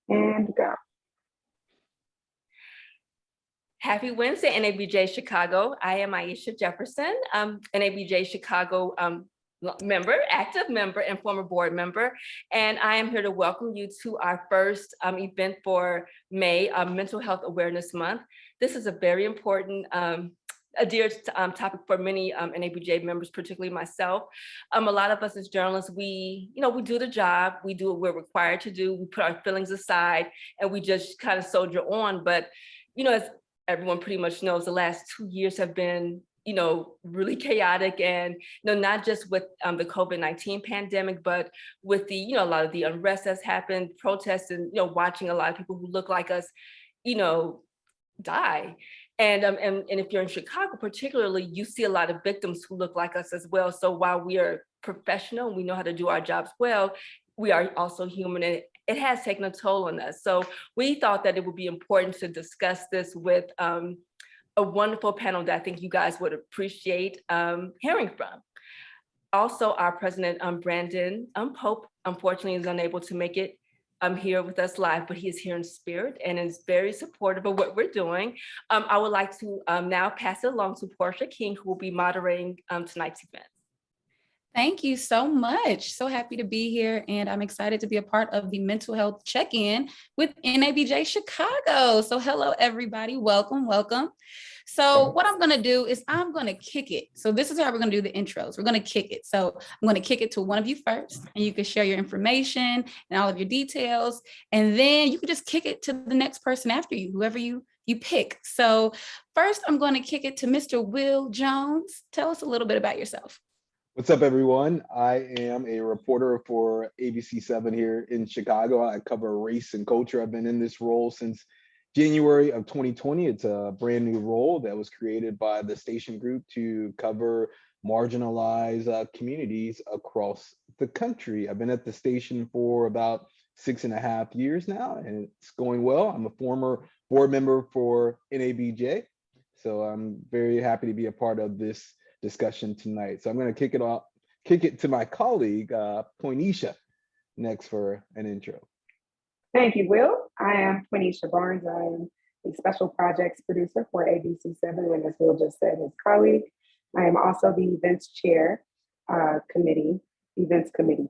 And go. Happy Wednesday, NABJ Chicago. I am Aisha Jefferson, NABJ Chicago member, active member, and former board member. And I am here to welcome you to our first event for May, Mental Health Awareness Month. This is a very important, a dear topic for many NABJ members, particularly myself. A lot of us as journalists, we do the job, we do what we're required to do, we put our feelings aside, and we just kind of soldier on. But, as everyone pretty much knows, the last 2 years have been, really chaotic, and, not just with the COVID-19 pandemic, but with the, a lot of the unrest that's happened, protests, and, watching a lot of people who look like us, die. And if you're in Chicago, particularly, you see a lot of victims who look like us as well. So while we are professional and we know how to do our jobs well, we are also human, and it has taken a toll on us. So we thought that it would be important to discuss this with a wonderful panel that I think you guys would appreciate hearing from. Also, our president, Brandon Pope, unfortunately is unable to make it here with us live, but he is here in spirit and is very supportive of what we're doing. I would like to now pass it along to Portia King, who will be moderating tonight's event. Thank you so much. So happy to be here, and I'm excited to be a part of the mental health check-in with NABJ Chicago. So hello, everybody. Welcome, welcome. So what I'm going to do is I'm going to kick it. So this is how we're going to do the intros. We're going to kick it. So I'm going to kick it to one of you first, and you can share your information and all of your details. And then you can just kick it to the next person after you, whoever you pick. So first, I'm going to kick it to Mr. Will Jones. Tell us a little bit about yourself. What's up, everyone? I am a reporter for ABC7 here in Chicago. I cover race and culture. I've been in this role since January of 2020. It's a brand new role that was created by the station group to cover marginalized communities across the country. I've been at the station for about 6.5 years now, and it's going well. I'm a former board member for NABJ, so I'm very happy to be a part of this discussion tonight. So I'm going to kick it to my colleague, Poinesha, next for an intro. Thank you, Will. I am Poinesha Barnes. I am a special projects producer for ABC7, and as Will just said, his colleague. I am also the events committee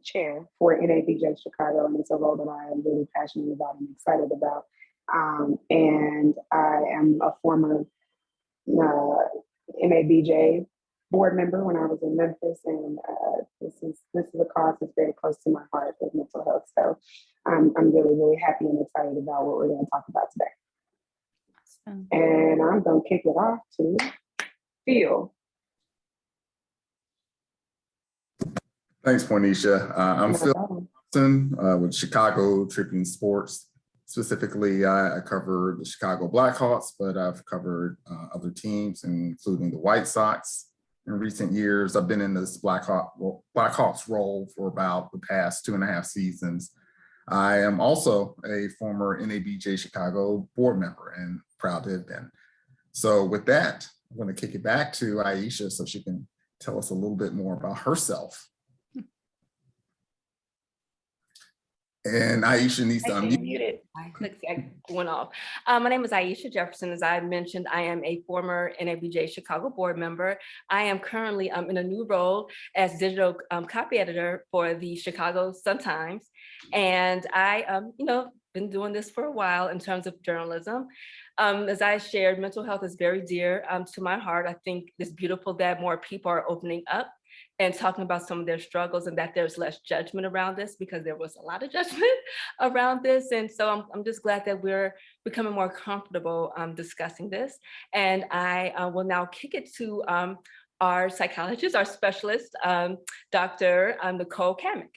chair for NABJ Chicago, and it's a role that I am really passionate about and excited about. And I am a former NABJ board member when I was in Memphis, and this is a cause that's very close to my heart with mental health. So I'm really, really happy and excited about what we're going to talk about today. Awesome. And I'm going to kick it off to Phil. Thanks, Poinesha. I'm Phil Thompson with Chicago Tribune Sports. Specifically, I cover the Chicago Blackhawks, but I've covered other teams, including the White Sox. In recent years, I've been in this Blackhawks role for about the past 2.5 seasons. I am also a former NABJ Chicago board member and proud to have been. So with that, I'm going to kick it back to Aisha so she can tell us a little bit more about herself. And Aisha needs to unmute. I went off. My name is Aisha Jefferson. As I mentioned, I am a former NABJ Chicago board member. I am currently in a new role as digital copy editor for the Chicago Sun-Times. And I, been doing this for a while in terms of journalism. As I shared, mental health is very dear to my heart. I think it's beautiful that more people are opening up and talking about some of their struggles, and that there's less judgment around this, because there was a lot of judgment around this. And so I'm just glad that we're becoming more comfortable discussing this. And I will now kick it to our psychologist, our specialist, Dr. Nicole Cammack.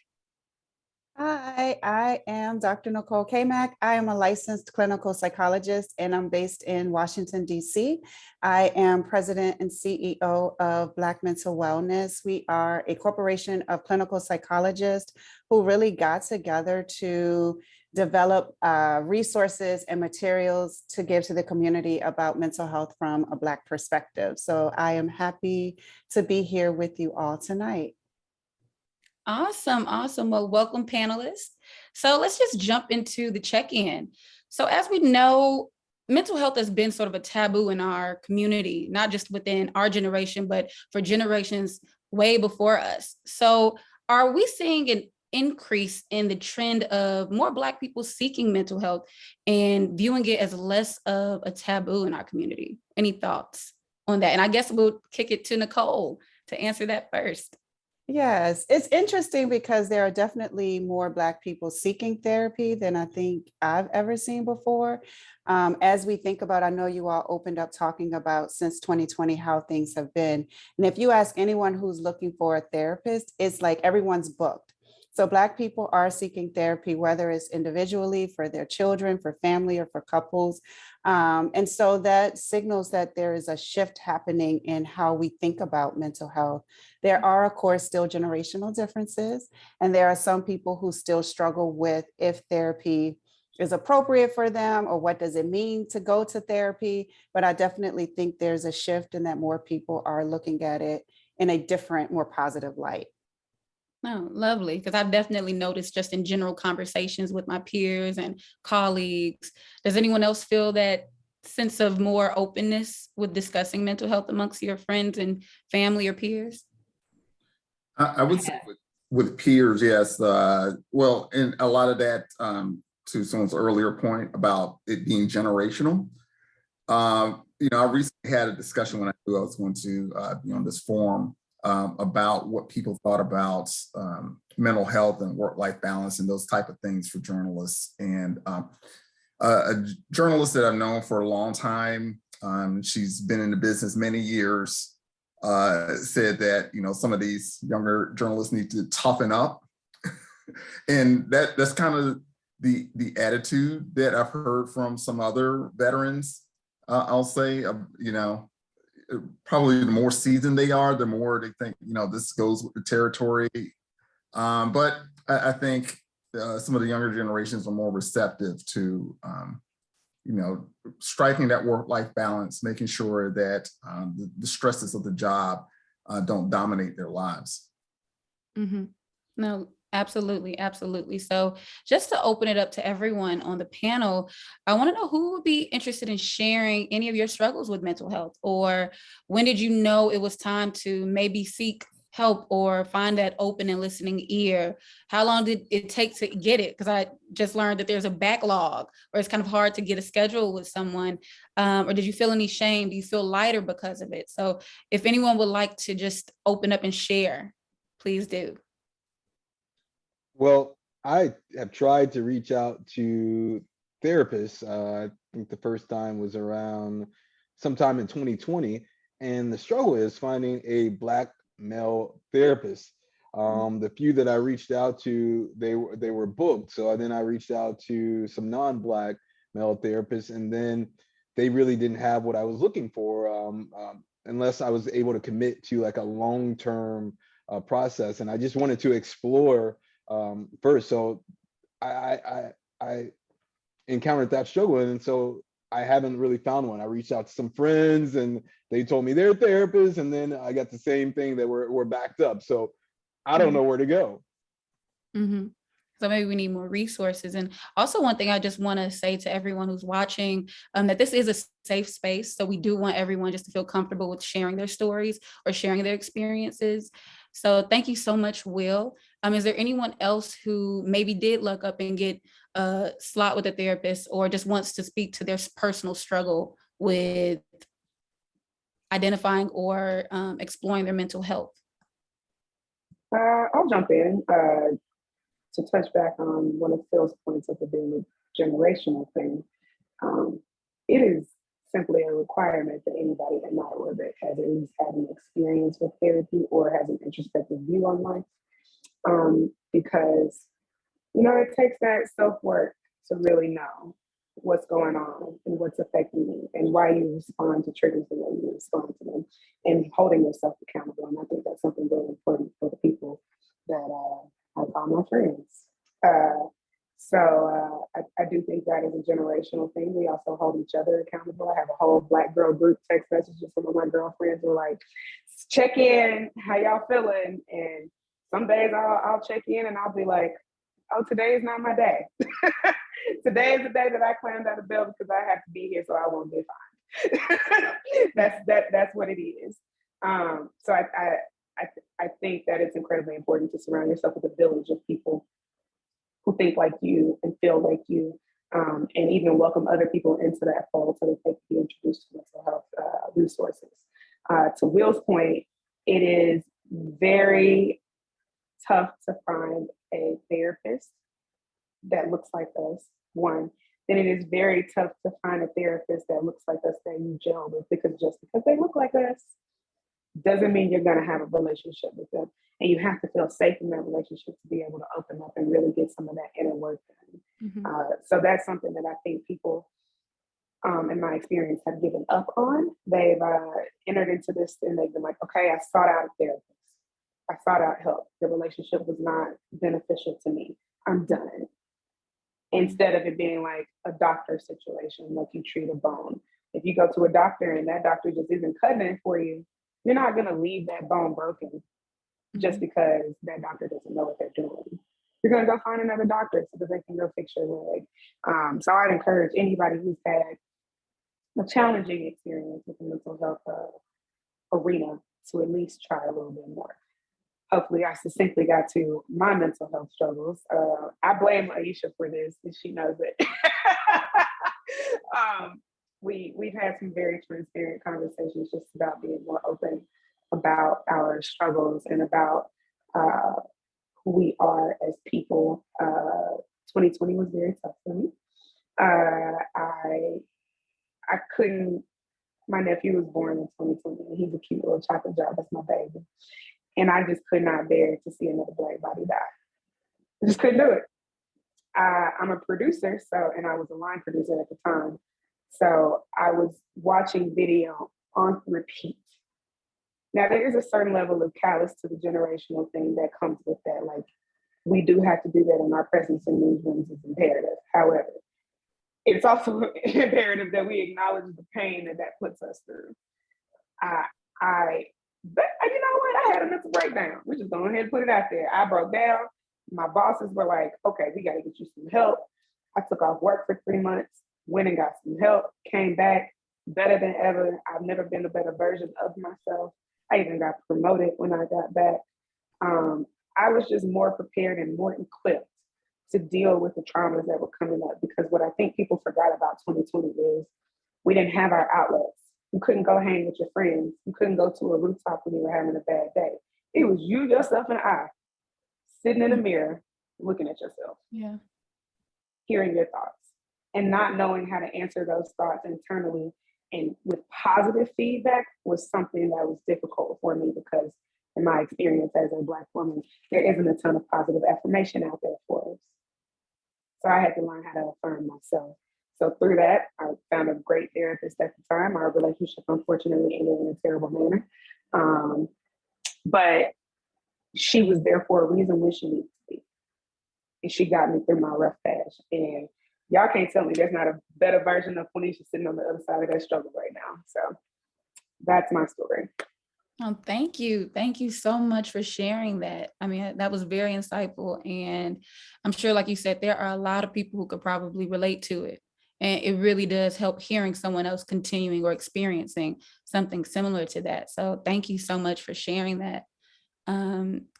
Hi, I am Dr. Nicole Cammack. I am a licensed clinical psychologist, and I'm based in Washington, D.C. I am president and CEO of Black Mental Wellness. We are a corporation of clinical psychologists who really got together to develop resources and materials to give to the community about mental health from a Black perspective. So I am happy to be here with you all tonight. Awesome, awesome. Well, welcome, panelists. So let's just jump into the check-in. So as we know, mental health has been sort of a taboo in our community, not just within our generation, but for generations way before us. So are we seeing an increase in the trend of more Black people seeking mental health and viewing it as less of a taboo in our community? Any thoughts on that? And I guess we'll kick it to Nicole to answer that first. Yes, it's interesting because there are definitely more Black people seeking therapy than I think I've ever seen before. As we think about, I know you all opened up talking about since 2020 how things have been. And if you ask anyone who's looking for a therapist, it's like everyone's booked. So Black people are seeking therapy, whether it's individually for their children, for family, or for couples. And so that signals that there is a shift happening in how we think about mental health. There are, of course, still generational differences, and there are some people who still struggle with if therapy is appropriate for them or what does it mean to go to therapy. But I definitely think there's a shift and that more people are looking at it in a different, more positive light. Oh, lovely. Because I've definitely noticed just in general conversations with my peers and colleagues. Does anyone else feel that sense of more openness with discussing mental health amongst your friends and family or peers? I would say with peers, yes. Well, and a lot of that, to someone's earlier point about it being generational. I recently had a discussion when I knew I was going to be on this forum about what people thought about mental health and work-life balance and those type of things for journalists. And a journalist that I've known for a long time, she's been in the business many years, said that some of these younger journalists need to toughen up, and that's kind of the attitude that I've heard from some other veterans. I'll say, probably the more seasoned they are, the more they think, this goes with the territory. But I think some of the younger generations are more receptive to, striking that work-life balance, making sure that the stresses of the job don't dominate their lives. Mm-hmm. No, absolutely, absolutely. So just to open it up to everyone on the panel, I want to know who would be interested in sharing any of your struggles with mental health, or when did you know it was time to maybe seek help or find that open and listening ear? How long did it take to get it? Because I just learned that there's a backlog, or it's kind of hard to get a schedule with someone. Or did you feel any shame? Do you feel lighter because of it? So if anyone would like to just open up and share, please do. Well, I have tried to reach out to therapists. I think the first time was around sometime in 2020. And the struggle is finding a Black male therapist. The few that I reached out to, they were booked. So then I reached out to some non-Black male therapists, and then they really didn't have what I was looking for, unless I was able to commit to like a long-term process. And I just wanted to explore first. So I encountered that struggle, and so I haven't really found one. I reached out to some friends and they told me they're therapists, and then I got the same thing that we're backed up. So I don't know where to go. Mm-hmm. So maybe we need more resources. And also one thing I just want to say to everyone who's watching, that this is a safe space. So we do want everyone just to feel comfortable with sharing their stories or sharing their experiences. So thank you so much, Will. Is there anyone else who maybe did look up and get a slot with a therapist, or just wants to speak to their personal struggle with identifying or exploring their mental health? I'll jump in to touch back on one of Phil's points of it being a generational thing. It is simply a requirement that anybody in my orbit has at least had an experience with therapy or has an introspective view on life. Because, it takes that self-work to really know what's going on and what's affecting you and why you respond to triggers the way you respond to them, and holding yourself accountable. And I think that's something very important for the people that I call my friends. So I do think that is a generational thing. We also hold each other accountable. I have a whole Black girl group text messages. Some of my girlfriends are like, check in, how y'all feeling? And some days I'll check in and I'll be like, oh, today is not my day. Today is the day that I climbed out of bed because I have to be here so I won't get fined. That's what it is. So I think that it's incredibly important to surround yourself with a village of people who think like you and feel like you, and even welcome other people into that fold so that they can be introduced to mental health resources. To Will's point, it is very tough to find a therapist that looks like us, one. Then it is very tough to find a therapist that looks like us that you gel with, because just because they look like us doesn't mean you're going to have a relationship with them. And you have to feel safe in that relationship to be able to open up and really get some of that inner work done. So that's something that I think people, in my experience, have given up on. They've entered into this and they've been like, okay, I sought out a therapist. I sought out help. The relationship was not beneficial to me. I'm done. Instead of it being like a doctor situation, like you treat a bone. If you go to a doctor and that doctor just isn't cutting it for you, you're not going to leave that bone broken just because that doctor doesn't know what they're doing. You're going to go find another doctor so that they can go fix your leg. So I'd encourage anybody who's had a challenging experience with the mental health arena to at least try a little bit more. Hopefully I succinctly got to my mental health struggles. I blame Aisha for this, and she knows it. We've had some very transparent conversations just about being more open about our struggles and about who we are as people. 2020 was very tough for me. I couldn't, my nephew was born in 2020 and he's a cute little chocolate jar, that's my baby. And I just could not bear to see another Black body die. I just couldn't do it. I'm a producer, and I was a line producer at the time. So I was watching video on repeat. Now there is a certain level of callous to the generational thing that comes with that. Like, we do have to do that, and our presence in newsrooms is imperative. However, it's also imperative that we acknowledge the pain that puts us through. But you know what? I had a mental breakdown. We're just going ahead and put it out there. I broke down. My bosses were like, okay, we got to get you some help. I took off work for 3 months, went and got some help, came back better than ever. I've never been a better version of myself. I even got promoted when I got back. I was just more prepared and more equipped to deal with the traumas that were coming up, because what I think people forgot about 2020 is we didn't have our outlets. You couldn't go hang with your friends. You couldn't go to a rooftop when you were having a bad day. It was you, yourself, and I sitting in a mirror, looking at yourself, hearing your thoughts, and not knowing how to answer those thoughts internally and with positive feedback was something that was difficult for me, because in my experience as a Black woman, there isn't a ton of positive affirmation out there for us. So I had to learn how to affirm myself. So through that, I found a great therapist at the time. Our relationship, unfortunately, ended in a terrible manner. But she was there for a reason when she needed to be. And she got me through my rough patch. And y'all can't tell me there's not a better version of Poinesha sitting on the other side of that struggle right now. So that's my story. Oh, thank you. Thank you so much for sharing that. I mean, that was very insightful. And I'm sure, like you said, there are a lot of people who could probably relate to it. And it really does help hearing someone else continuing or experiencing something similar to that. So thank you so much for sharing that.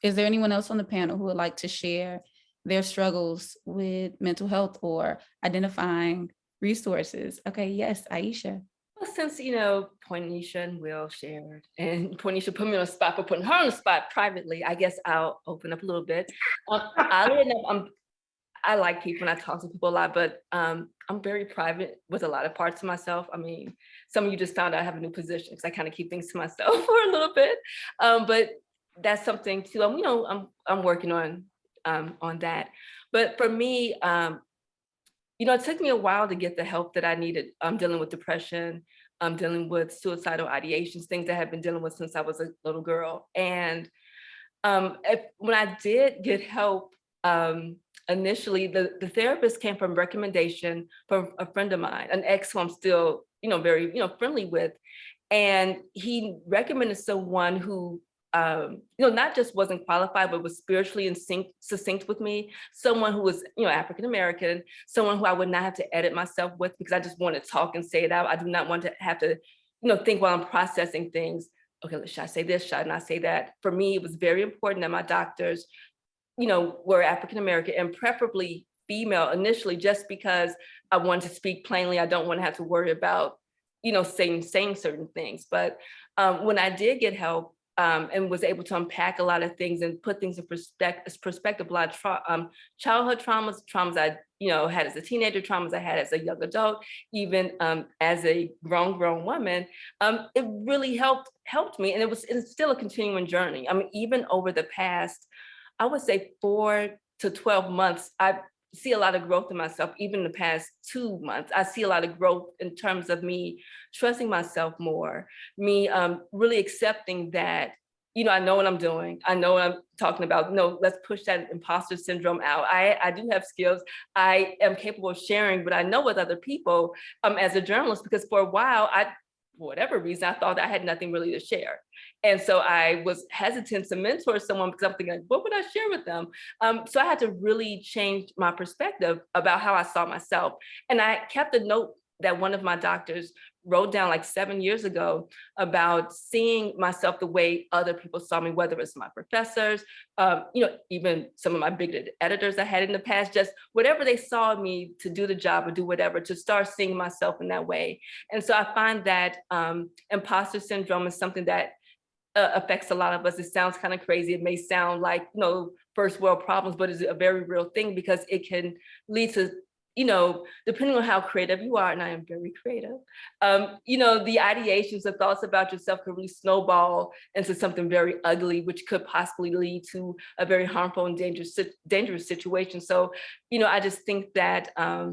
Is there anyone else on the panel who would like to share their struggles with mental health or identifying resources? Okay, yes, Aisha. Well, since, Poinesha and Will shared, and Poinesha put me on the spot for putting her on the spot privately, I guess I'll open up a little bit. I like people and I talk to people a lot, but I'm very private with a lot of parts of myself. I mean, some of you just found out I have a new position because I kind of keep things to myself for a little bit. But that's something too. I'm working on that. But for me, it took me a while to get the help that I needed. I'm dealing with depression. I'm dealing with suicidal ideations, things I have been dealing with since I was a little girl. And when I did get help, initially, the therapist came from recommendation from a friend of mine, an ex who I'm still, very, friendly with. And he recommended someone who not just wasn't qualified, but was spiritually succinct with me. Someone who was, African-American, someone who I would not have to edit myself with because I just want to talk and say it out. I do not want to have to, think while I'm processing things. Okay, should I say this? Should I not say that? For me, it was very important that my doctors, were African-American and preferably female initially, just because I wanted to speak plainly. I don't want to have to worry about, saying certain things. But when I did get help and was able to unpack a lot of things and put things in perspective, a lot of childhood traumas I, had as a teenager, traumas I had as a young adult, even as a grown woman, it really helped me. And it's still a continuing journey. I mean, even over the past, I would say 4 to 12 months, I see a lot of growth in myself. Even in the past 2 months, I see a lot of growth in terms of me trusting myself more, me really accepting that, I know what I'm doing. I know what I'm talking about. No, let's push that imposter syndrome out. I do have skills. I am capable of sharing, but I know with other people as a journalist, because for a while, for whatever reason, I thought I had nothing really to share. And so I was hesitant to mentor someone because I'm thinking, what would I share with them? So I had to really change my perspective about how I saw myself. And I kept a note that one of my doctors wrote down like 7 years ago about seeing myself the way other people saw me, whether it's my professors, even some of my bigoted editors I had in the past, just whatever they saw me to do the job or do whatever, to start seeing myself in that way. And so I find that imposter syndrome is something that affects a lot of us. It sounds kind of crazy. It may sound like, first world problems, but it's a very real thing because it can lead to, depending on how creative you are, and I am very creative, the ideations, the thoughts about yourself could really snowball into something very ugly, which could possibly lead to a very harmful and dangerous situation. So, I just think that, I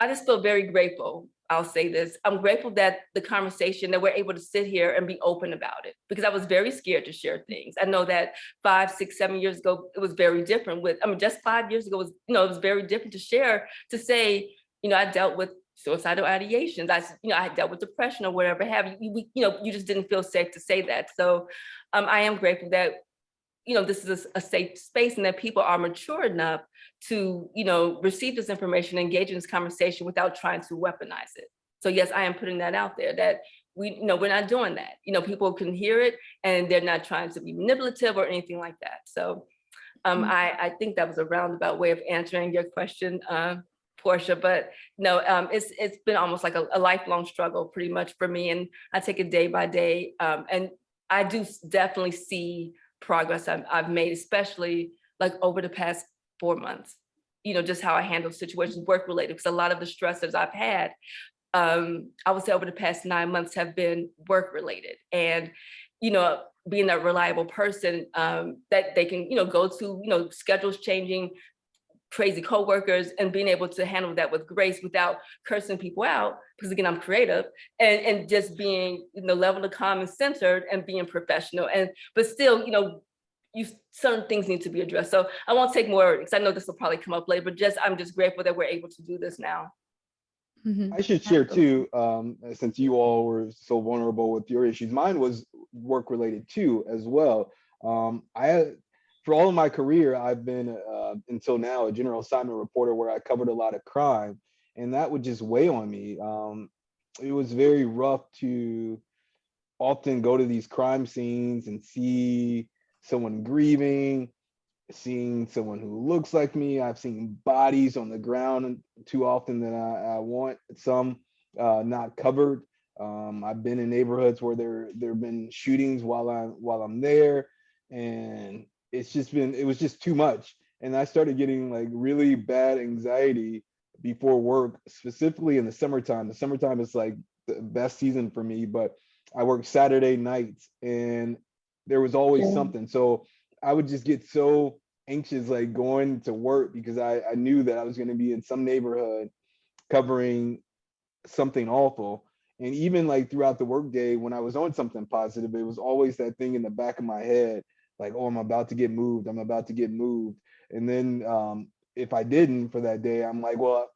just feel very grateful. I'll say this. I'm grateful that the conversation, that we're able to sit here and be open about it, because I was very scared to share things. I know that 5, 6, 7 years ago, it was very different just 5 years ago was, it was very different to share, to say, I dealt with suicidal ideations. I dealt with depression or whatever have you. You just didn't feel safe to say that. So I am grateful that, this is a safe space and that people are mature enough to, receive this information, engage in this conversation without trying to weaponize it. So yes, I am putting that out there that we're not doing that. People can hear it and they're not trying to be manipulative or anything like that. So I think that was a roundabout way of answering your question, Portia, but no, it's been almost like a lifelong struggle pretty much for me. And I take it day by day. And I do definitely see progress I've made, especially like over the past 4 months, just how I handle situations work related, because a lot of the stressors I've had, I would say over the past 9 months have been work related. And, being that reliable person that they can, go to, schedules changing, crazy coworkers, and being able to handle that with grace without cursing people out, because again, I'm creative, and just being, level of calm and centered and being professional, but still, certain things need to be addressed. So I won't take more, because I know this will probably come up later, but I'm just grateful that we're able to do this now. Mhm. I should share too, since you all were so vulnerable with your issues, mine was work related too, as well. For all of my career, I've been, until now, a general assignment reporter where I covered a lot of crime, and that would just weigh on me. It was very rough to often go to these crime scenes and see someone grieving, seeing someone who looks like me. I've seen bodies on the ground too often that I want some not covered. I've been in neighborhoods where there have been shootings while I'm there, and it was just too much. And I started getting like really bad anxiety before work, specifically in the summertime. The summertime is like the best season for me, but I work Saturday nights and there was always something. So I would just get so anxious like going to work, because I knew that I was going to be in some neighborhood covering something awful. And even like throughout the workday, when I was on something positive, it was always that thing in the back of my head, like, oh, I'm about to get moved. I'm about to get moved. And then if I didn't for that day, I'm like, well,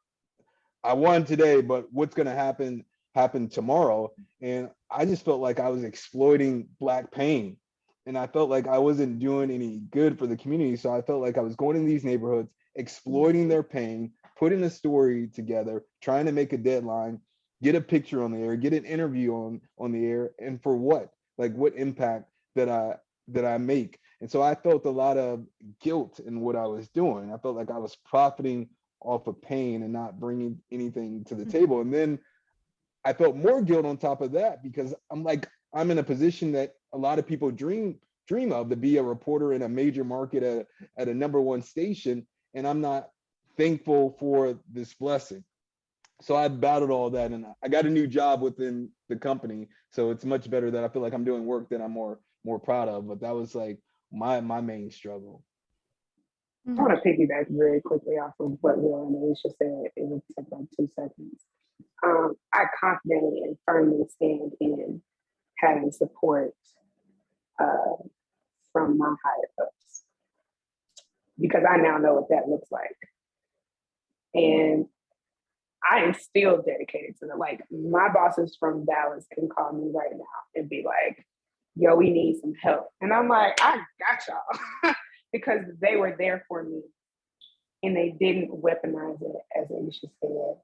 I won today, but what's going to happen? happen tomorrow. And I just felt like I was exploiting Black pain. And I felt like I wasn't doing any good for the community. So I felt like I was going in these neighborhoods, exploiting their pain, putting a story together, trying to make a deadline, get a picture on the air, get an interview on the air. And for what? Like, what impact that I make? And so I felt a lot of guilt in what I was doing. I felt like I was profiting off of pain and not bringing anything to the table. And then I felt more guilt on top of that, because I'm in a position that a lot of people dream of, to be a reporter in a major market at a #1 station, and I'm not thankful for this blessing. So I battled all that, and I got a new job within the company, so it's much better that I feel like I'm doing work that I'm more proud of. But that was like my main struggle. I want to piggyback very quickly off of what Will and Alicia said. It would take like 2 seconds. I confidently and firmly stand in having support from my higher ups, because I now know what that looks like. And I am still dedicated to it. Like, my bosses from Dallas can call me right now and be like, yo, we need some help. And I'm like, I got y'all. Because they were there for me, and they didn't weaponize it, as Alicia said.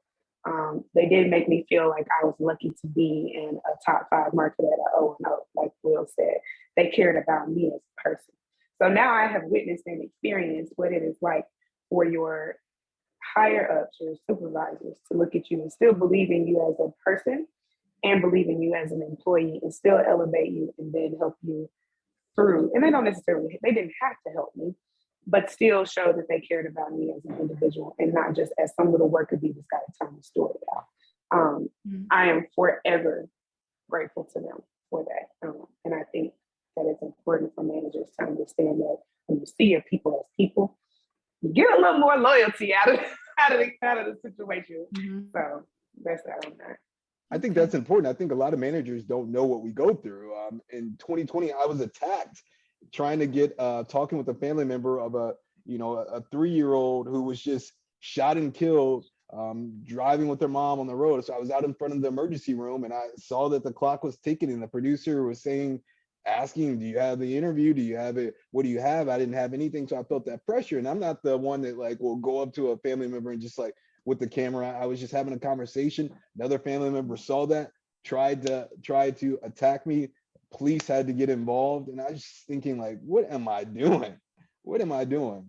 They did make me feel like I was lucky to be in a top 5 market at an O&O, like Will said. They cared about me as a person. So now I have witnessed and experienced what it is like for your higher ups, your supervisors, to look at you and still believe in you as a person, and believe in you as an employee, and still elevate you and then help you through. And they didn't have to help me, but still show that they cared about me as an individual, and not just as some little worker bee that's got to turn the story out. I am forever grateful to them for that. And I think that it's important for managers to understand that when you see your people as people, you get a little more loyalty out of the situation. So that's that on that. I think that's important. I think a lot of managers don't know what we go through. In 2020, I was attacked trying to get talking with a family member of a 3-year-old who was just shot and killed driving with their mom on the road. So I was out in front of the emergency room, and I saw that the clock was ticking, and the producer was asking, do you have the interview? Do you have it? What do you have? I didn't have anything. So I felt that pressure. And I'm not the one that will go up to a family member and just with the camera. I was just having a conversation. Another family member saw that, tried to attack me. Police had to get involved. And I was just thinking, what am I doing? What am I doing?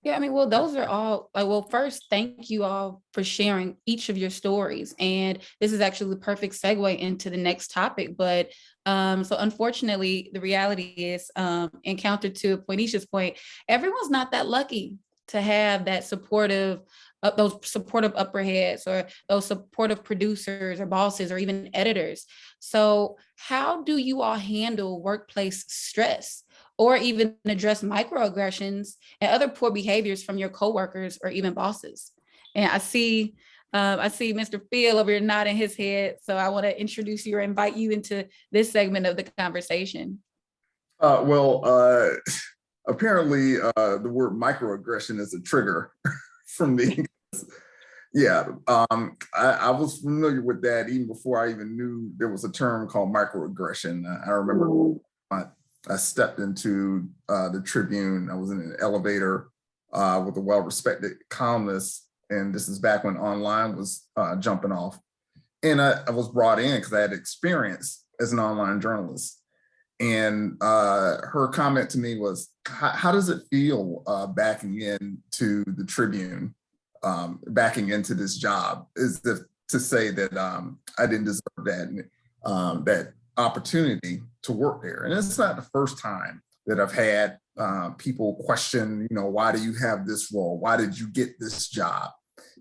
Yeah, I mean, well, those are all, first, thank you all for sharing each of your stories. And this is actually the perfect segue into the next topic. But so unfortunately, the reality is, and counter to Poinesha's point, everyone's not that lucky to have that those supportive upper heads, or those supportive producers or bosses or even editors. So how do you all handle workplace stress, or even address microaggressions and other poor behaviors from your coworkers or even bosses? And I see Mr. Phil over here nodding his head. So I want to introduce you or invite you into this segment of the conversation. Apparently the word microaggression is a trigger for me. Yeah, I was familiar with that even before I even knew there was a term called microaggression. I remember I stepped into the Tribune. I was in an elevator with a well-respected columnist, and this is back when online was jumping off. And I was brought in because I had experience as an online journalist. And her comment to me was, how does it feel backing into the Tribune, backing into this job? Is to say that I didn't deserve that opportunity to work there. And it's not the first time that I've had people question, why do you have this role? Why did you get this job?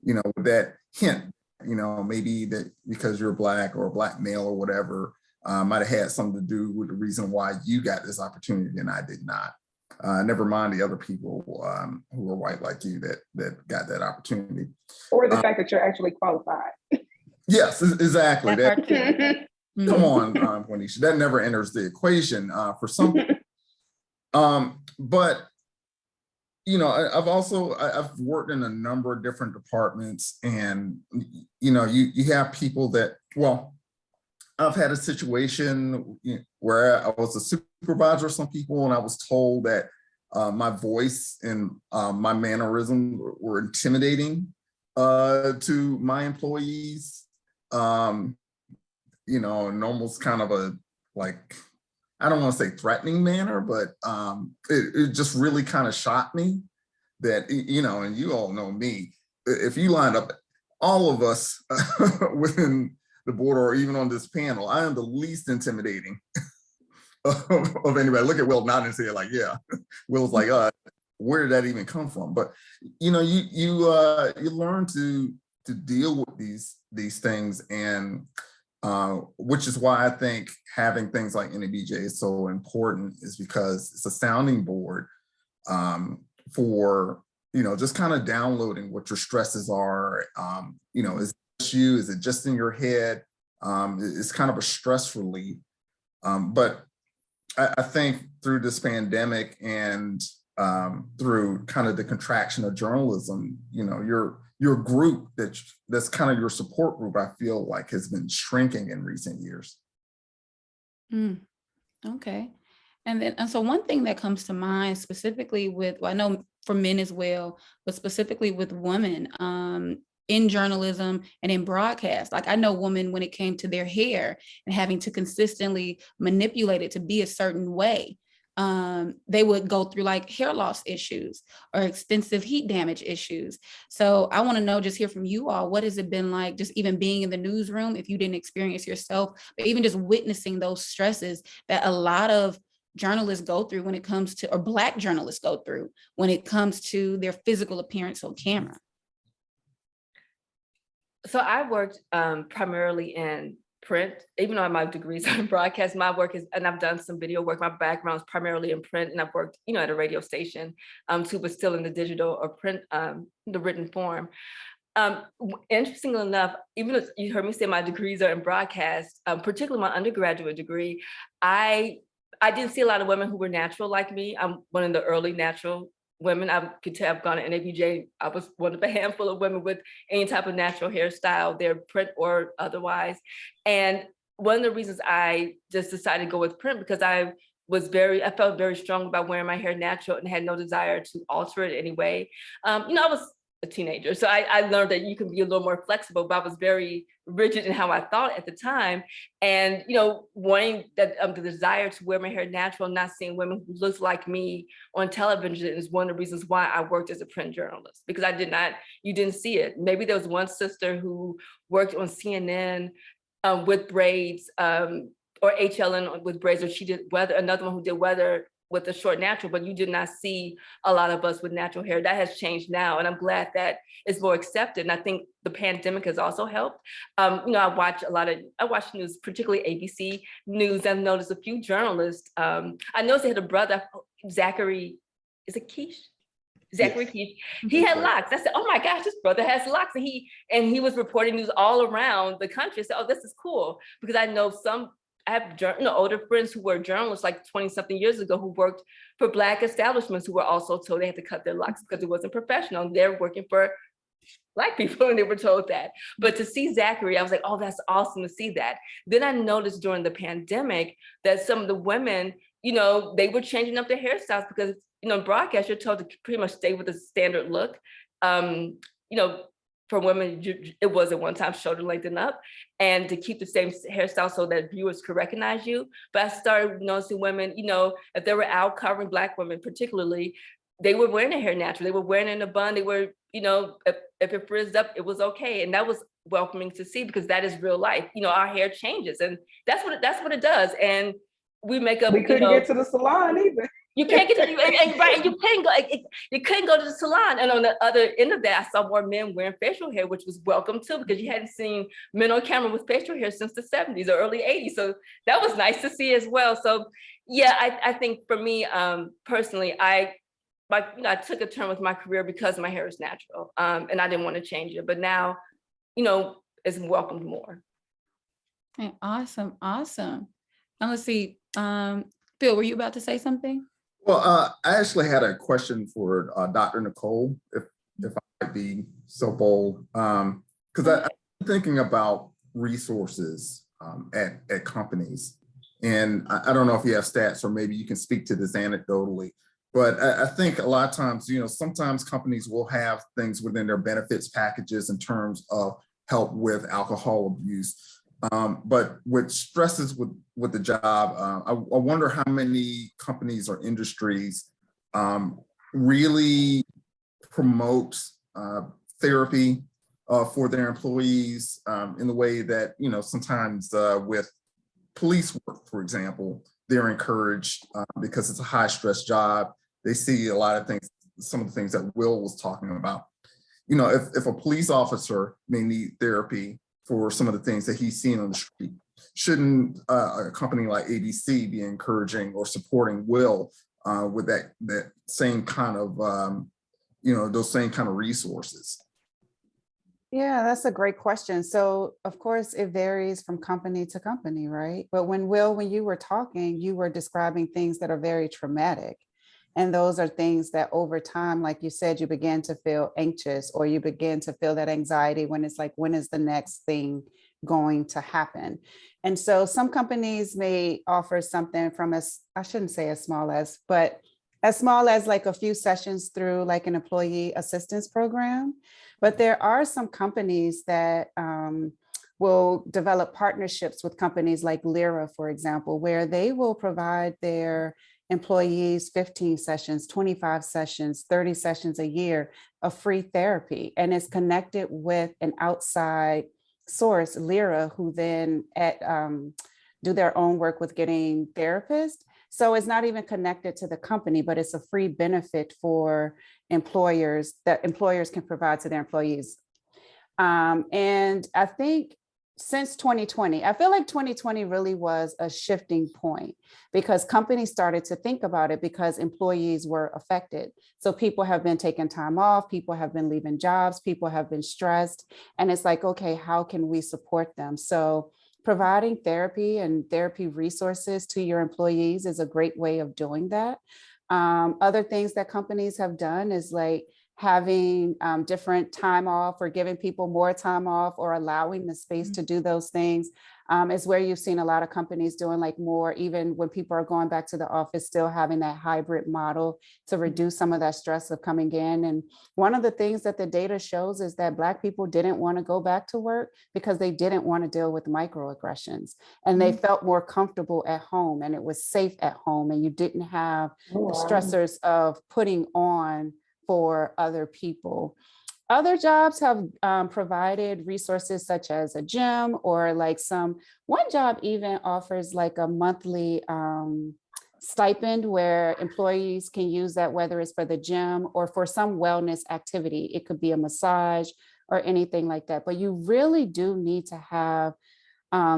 That hint, maybe that because you're Black or a Black male or whatever, might have had something to do with the reason why you got this opportunity and I did not. Never mind the other people who were white like you that got that opportunity. Or the fact that you're actually qualified. Yes, exactly. Come on, Mm-hmm. Poinesha, that never enters the equation for some people. But I've worked in a number of different departments, and you have people that Well, I've had a situation where I was a supervisor of some people, and I was told that my voice and my mannerisms were intimidating to my employees. And almost kind of a, like, I don't want to say threatening manner, but it just really kind of shocked me that, and you all know me, if you lined up all of us within the board or even on this panel, I am the least intimidating of anybody. Look at Will nodding and say like, yeah. Will's like, where did that even come from? But you learn to deal with these things, and which is why I think having things like NABJ is so important, is because it's a sounding board for just kind of downloading what your stresses are. Is it just you? Is it just in your head? It's kind of a stress relief. But I think through this pandemic and through kind of the contraction of journalism, your group that's kind of your support group, I feel like has been shrinking in recent years. Okay. And so one thing that comes to mind specifically I know for men as well, but specifically with women in journalism and in broadcast, like I know women, when it came to their hair and having to consistently manipulate it to be a certain way, they would go through like hair loss issues or extensive heat damage issues. So I want to know, just hear from you all, what has it been like just even being in the newsroom, if you didn't experience yourself, but even just witnessing those stresses that a lot of journalists go through when it comes to, or Black journalists go through when it comes to their physical appearance on camera? So I worked primarily in print, even though my degrees are in broadcast. My work is, and I've done some video work. My background is primarily in print, and I've worked, at a radio station too, but still in the digital or print, the written form. Interestingly enough, even if you heard me say my degrees are in broadcast, particularly my undergraduate degree, I didn't see a lot of women who were natural like me. I'm one of the early natural women. I could tell I've gone to NABJ. I was one of a handful of women with any type of natural hairstyle, they're print or otherwise. And one of the reasons I just decided to go with print, because I felt very strong about wearing my hair natural and had no desire to alter it anyway. I was a teenager, so I learned that you can be a little more flexible, but I was very rigid in how I thought at the time. And wanting that the desire to wear my hair natural, not seeing women who looked like me on television is one of the reasons why I worked as a print journalist, because you didn't see it. Maybe there was one sister who worked on CNN with braids, or HLN with braids, or she did weather, another one who did weather with a short natural, but you did not see a lot of us with natural hair. That has changed now, and I'm glad that it's more accepted. And I think the pandemic has also helped. I watch news, particularly ABC News. I've noticed a few journalists. I noticed they had a brother, Zachary, is it Keish? Zachary Keish. He had locks. I said, oh my gosh, this brother has locks. And he was reporting news all around the country. I said, oh, this is cool, because I know I have older friends who were journalists like 20-something years ago who worked for Black establishments who were also told they had to cut their locks because it wasn't professional. And they're working for Black people, and they were told that. But to see Zachary, I was like, oh, that's awesome to see that. Then I noticed during the pandemic that some of the women, they were changing up their hairstyles, because, in broadcast, you're told to pretty much stay with a standard look. For women, it was at one time shoulder lengthen up, and to keep the same hairstyle so that viewers could recognize you. But I started noticing women, if they were out covering Black women particularly, they were wearing their hair natural. They were wearing it in a bun. They were, if it frizzed up, it was okay. And that was welcoming to see, because that is real life. Our hair changes, and that's what it does. And we make up. We couldn't get to the salon either. You can't get to right. You couldn't go to the salon. And on the other end of that, I saw more men wearing facial hair, which was welcome too, because you hadn't seen men on camera with facial hair since the 70s or early 80s. So that was nice to see as well. So yeah, I think for me personally, I took a turn with my career because my hair is natural, and I didn't want to change it. But now, it's welcomed more. Okay, awesome. Now let's see. Phil, were you about to say something? Well, I actually had a question for Dr. Nicole, if I might be so bold, because I'm thinking about resources at companies. And I don't know if you have stats, or maybe you can speak to this anecdotally, but I think a lot of times, sometimes companies will have things within their benefits packages in terms of help with alcohol abuse. But what stresses with the job, I wonder how many companies or industries really promote therapy for their employees in the way that, sometimes with police work, for example, they're encouraged because it's a high stress job. They see a lot of things, some of the things that Will was talking about. If a police officer may need therapy for some of the things that he's seen on the street, shouldn't a company like ABC be encouraging or supporting Will with that same kind of, those same kind of resources? Yeah, that's a great question. So of course it varies from company to company, right? But when you were talking, you were describing things that are very traumatic. And those are things that over time, like you said, you begin to feel anxious, or you begin to feel that anxiety when it's like, when is the next thing going to happen? And so some companies may offer something from I shouldn't say as small as, but as small as like a few sessions through like an employee assistance program. But there are some companies that will develop partnerships with companies like Lyra, for example, where they will provide their employees 15 sessions, 25 sessions, 30 sessions a year of free therapy. And it's connected with an outside source, Lyra, who then do their own work with getting therapists. So it's not even connected to the company, but it's a free benefit for employers that employers can provide to their employees. And I think since 2020, I feel like 2020 really was a shifting point because companies started to think about it because employees were affected. So people have been taking time off, people have been leaving jobs, people have been stressed. And it's like, okay, how can we support them? So providing therapy and therapy resources to your employees is a great way of doing that. Other things that companies have done is like having different time off or giving people more time off or allowing the space to do those things is where you've seen a lot of companies doing like more, even when people are going back to the office, still having that hybrid model to reduce some of that stress of coming in. And one of the things that the data shows is that Black people didn't want to go back to work because they didn't want to deal with microaggressions and they felt more comfortable at home and it was safe at home and you didn't have the stressors of putting on for other people. Other jobs have provided resources such as a gym or like one job even offers like a monthly stipend where employees can use that, whether it's for the gym or for some wellness activity. It could be a massage or anything like that. But you really do need to have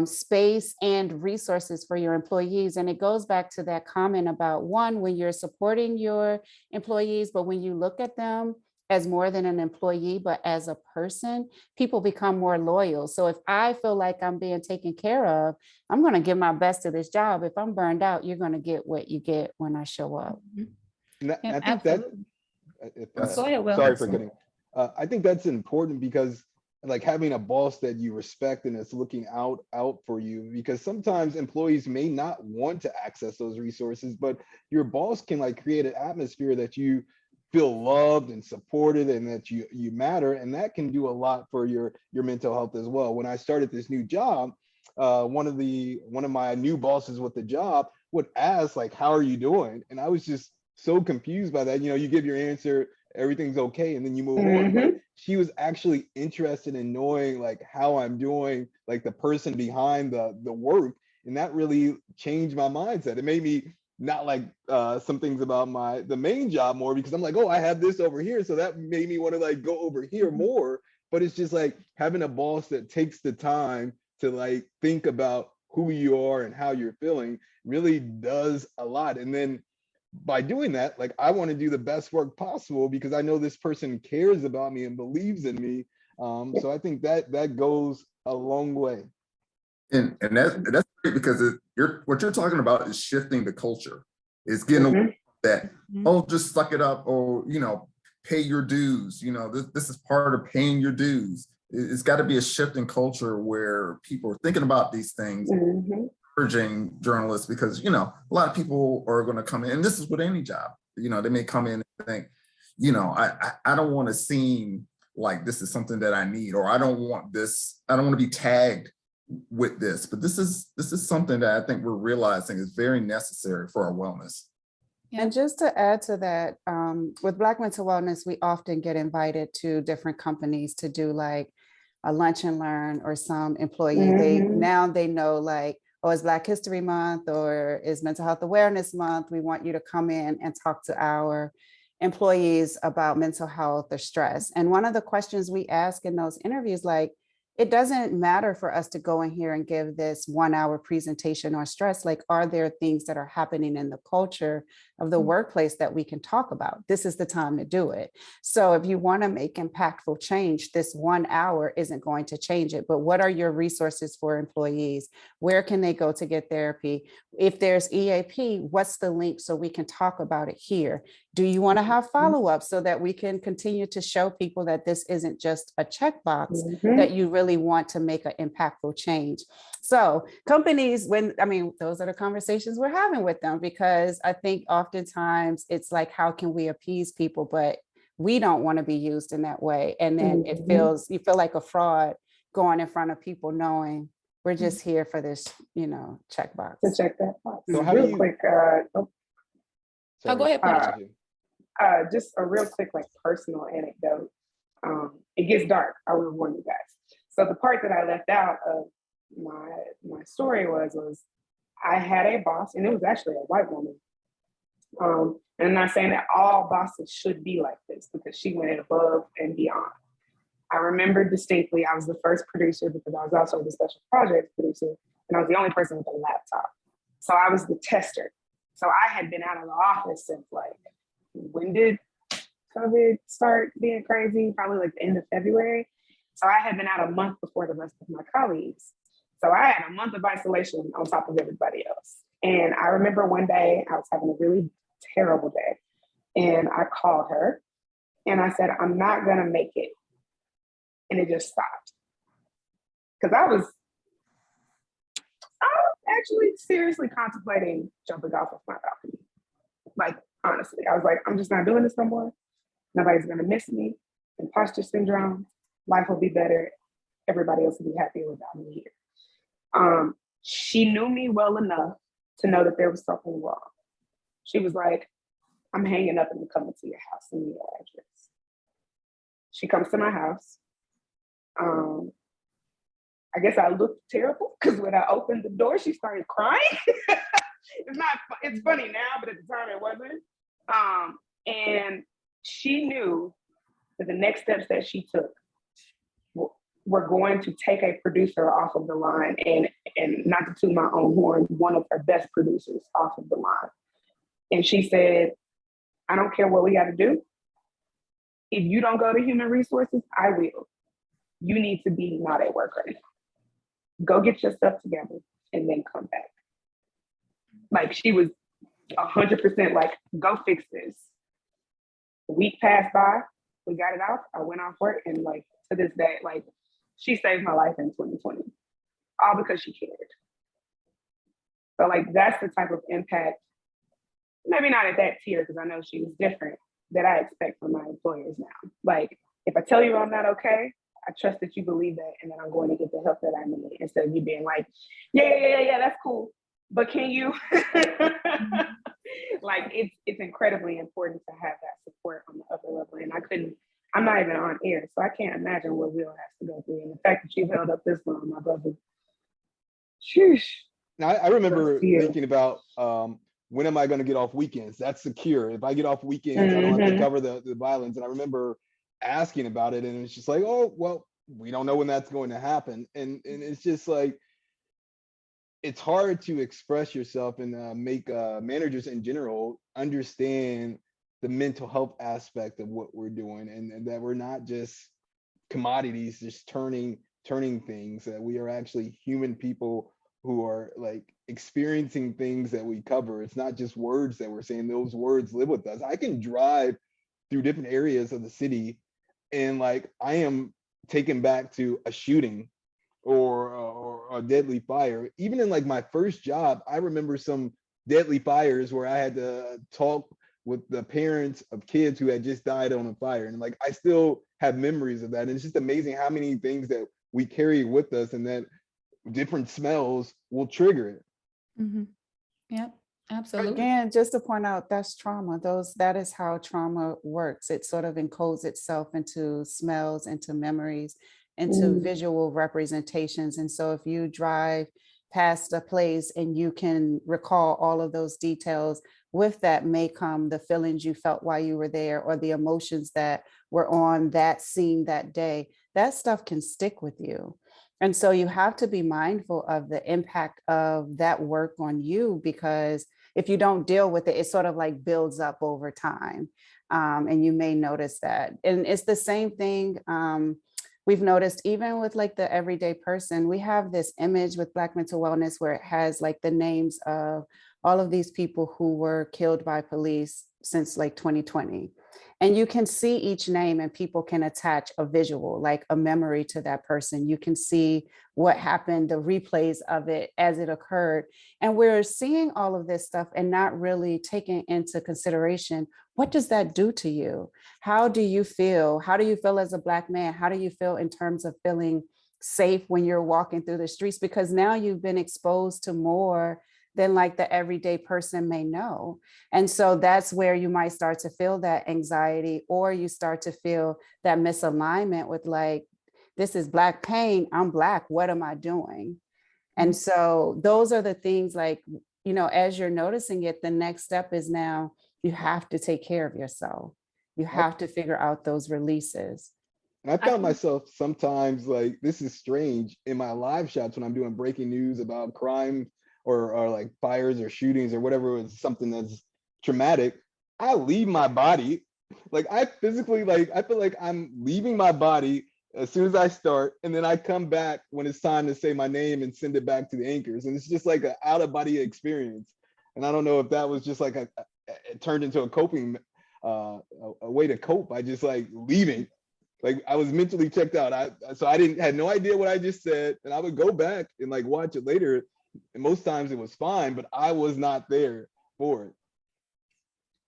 space and resources for your employees. And it goes back to that comment about one, when you're supporting your employees, but when you look at them as more than an employee, but as a person, people become more loyal. So if I feel like I'm being taken care of, I'm going to give my best to this job. If I'm burned out, you're going to get what you get when I show up. I think that, Go ahead, Will. sorry for cutting. I think that's important because like having a boss that you respect and is looking out for you, because sometimes employees may not want to access those resources, but your boss can like create an atmosphere that you feel loved and supported and that you matter, and that can do a lot for your mental health as well. When I started this new job, one of my new bosses with the job would ask like, how are you doing? And I was just so confused by that. You give your answer, everything's okay, and then you move on. But she was actually interested in knowing like how I'm doing, like the person behind the work, and that really changed my mindset. It made me not like some things about the main job more, because I'm like, oh, I have this over here, so that made me want to like go over here more. But it's just like having a boss that takes the time to like think about who you are and how you're feeling really does a lot. And then by doing that, like I want to do the best work possible because I know this person cares about me and believes in me. So I think that goes a long way. And that's great because what you're talking about is shifting the culture. It's getting away that, oh, just suck it up, or pay your dues. This is part of paying your dues. it's got to be a shift in culture where people are thinking about these things, encouraging journalists, because, you know, a lot of people are going to come in, and this is with any job, you know, they may come in and think, you know, I don't want to seem like this is something that I need, or I don't want this, I don't want to be tagged with this, but this is something that I think we're realizing is very necessary for our wellness. And just to add to that, with Black Mental Wellness, we often get invited to different companies to do like a lunch and learn, or some employee, now they know like, oh, it's Black History Month or it's Mental Health Awareness Month. We want you to come in and talk to our employees about mental health or stress. And one of the questions we ask in those interviews, like, it doesn't matter for us to go in here and give this 1 hour presentation on stress. Like, are there things that are happening in the culture of the workplace that we can talk about? This is the time to do it. So if you want to make impactful change, this 1 hour isn't going to change it. But what are your resources for employees? Where can they go to get therapy? If there's EAP, what's the link so we can talk about it here? Do you want to have follow-up so that we can continue to show people that this isn't just a checkbox, that you really want to make an impactful change? So companies, those are the conversations we're having with them, because I think oftentimes it's like, how can we appease people? But we don't want to be used in that way. And then you feel like a fraud going in front of people knowing we're just here for this, you know, checkbox. To check that box. So how real do you- quick, Oh, go ahead, Poinesha. just a real quick, like, personal anecdote. It gets dark, I will warn you guys. So the part that I left out of my story was I had a boss, and it was actually a white woman. And I'm not saying that all bosses should be like this, because she went above and beyond. I remember distinctly, I was the first producer, because I was also the special projects producer, and I was the only person with a laptop. So I was the tester. So I had been out of the office since, like, when did COVID start being crazy? Probably like the end of February. So I had been out a month before the rest of my colleagues. So I had a month of isolation on top of everybody else. And I remember one day I was having a really terrible day, and I called her and I said, I'm not gonna make it. And it just stopped. Because I was actually seriously contemplating jumping off of my balcony. Like, honestly, I was like, I'm just not doing this no more. Nobody's gonna miss me. Imposter syndrome. Life will be better. Everybody else will be happier without me here. She knew me well enough to know that there was something wrong. She was like, I'm hanging up and coming to your house and your address. She comes to my house. I guess I looked terrible, because when I opened the door, she started crying. It's funny now, but at the time it wasn't. And she knew that the next steps that she took were going to take a producer off of the line, and not to toot my own horn, one of her best producers off of the line. And she said, I don't care what we got to do. If you don't go to human resources, I will. You need to be not at work right now. Go get your stuff together and then come back. Like, she was 100% like, go fix this. A week passed by, we got it out. I went off work, and like, to this day, like, she saved my life in 2020, all because she cared. So like, that's the type of impact, maybe not at that tier, because I know she was different, that I expect from my employers now. Like, if I tell you I'm not okay, I trust that you believe that, and that I'm going to get the help that I need, instead of you being like, yeah, that's cool, but can you? Like, it's incredibly important to have that support on the upper level, and I'm not even on air, so I can't imagine what Will has to go through. And the fact that you've held up this long, my brother, sheesh. Now, I remember thinking about, when am I going to get off weekends? That's the cure. If I get off weekends, I don't have to cover the violence. And I remember asking about it, and it's just like, oh, well, we don't know when that's going to happen. And it's just like, it's hard to express yourself and make managers in general understand the mental health aspect of what we're doing, and that we're not just commodities, just turning things, that we are actually human people who are like experiencing things that we cover. It's not just words that we're saying, those words live with us. I can drive through different areas of the city, and like, I am taken back to a shooting or a deadly fire. Even in like my first job, I remember some deadly fires where I had to talk with the parents of kids who had just died on a fire. And like, I still have memories of that. And it's just amazing how many things that we carry with us and that different smells will trigger it. Mm-hmm. Yep, absolutely. Again, just to point out, that's trauma. That is how trauma works. It sort of encodes itself into smells, into memories, into visual representations. And so if you drive past a place and you can recall all of those details, with that may come the feelings you felt while you were there or the emotions that were on that scene that day. That stuff can stick with you. And so you have to be mindful of the impact of that work on you, because if you don't deal with it, it sort of like builds up over time. And you may notice that. And it's the same thing. We've noticed even with like the everyday person, we have this image with Black mental wellness where it has like the names of all of these people who were killed by police since like 2020. And you can see each name and people can attach a visual, like a memory to that person. You can see what happened, the replays of it as it occurred. And we're seeing all of this stuff and not really taking into consideration, what does that do to you? How do you feel? How do you feel as a Black man? How do you feel in terms of feeling safe when you're walking through the streets? Because now you've been exposed to more than like the everyday person may know. And so that's where you might start to feel that anxiety, or you start to feel that misalignment with like, this is Black pain, I'm Black, what am I doing? And so those are the things like, you know, as you're noticing it, the next step is now you have to take care of yourself. You have to figure out those releases. And I found myself sometimes like, this is strange, in my live shots when I'm doing breaking news about crime or like fires or shootings or whatever, it's something that's traumatic, I leave my body. Like I physically, like, I feel like I'm leaving my body as soon as I start, and then I come back when it's time to say my name and send it back to the anchors. And it's just like an out of body experience. And I don't know if that was just like it turned into a coping, a way to cope by just like leaving. Like I was mentally checked out. So I had no idea what I just said, and I would go back and like watch it later. And most times it was fine, but I was not there for it.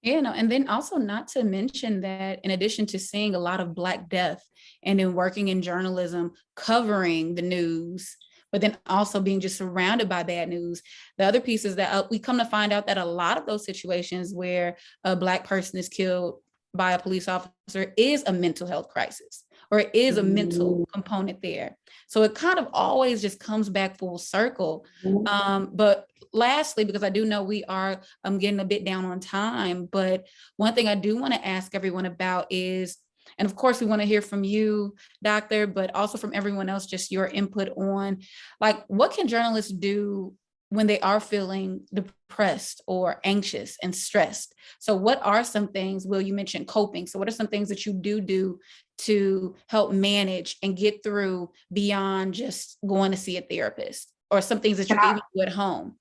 Yeah, no, and then also not to mention that in addition to seeing a lot of Black death and then working in journalism, covering the news, but then also being just surrounded by bad news. The other piece is that we come to find out that a lot of those situations where a Black person is killed by a police officer is a mental health crisis, or it is a mental component there. So it kind of always just comes back full circle. But lastly, because I do know we are getting a bit down on time, but one thing I do want to ask everyone about is, and of course we want to hear from you, Doctor, but also from everyone else, just your input on like, what can journalists do when they are feeling depressed or anxious and stressed? So what are some things, Will, you mentioned coping. So what are some things that you do to help manage and get through beyond just going to see a therapist, or some things that you can even do at home?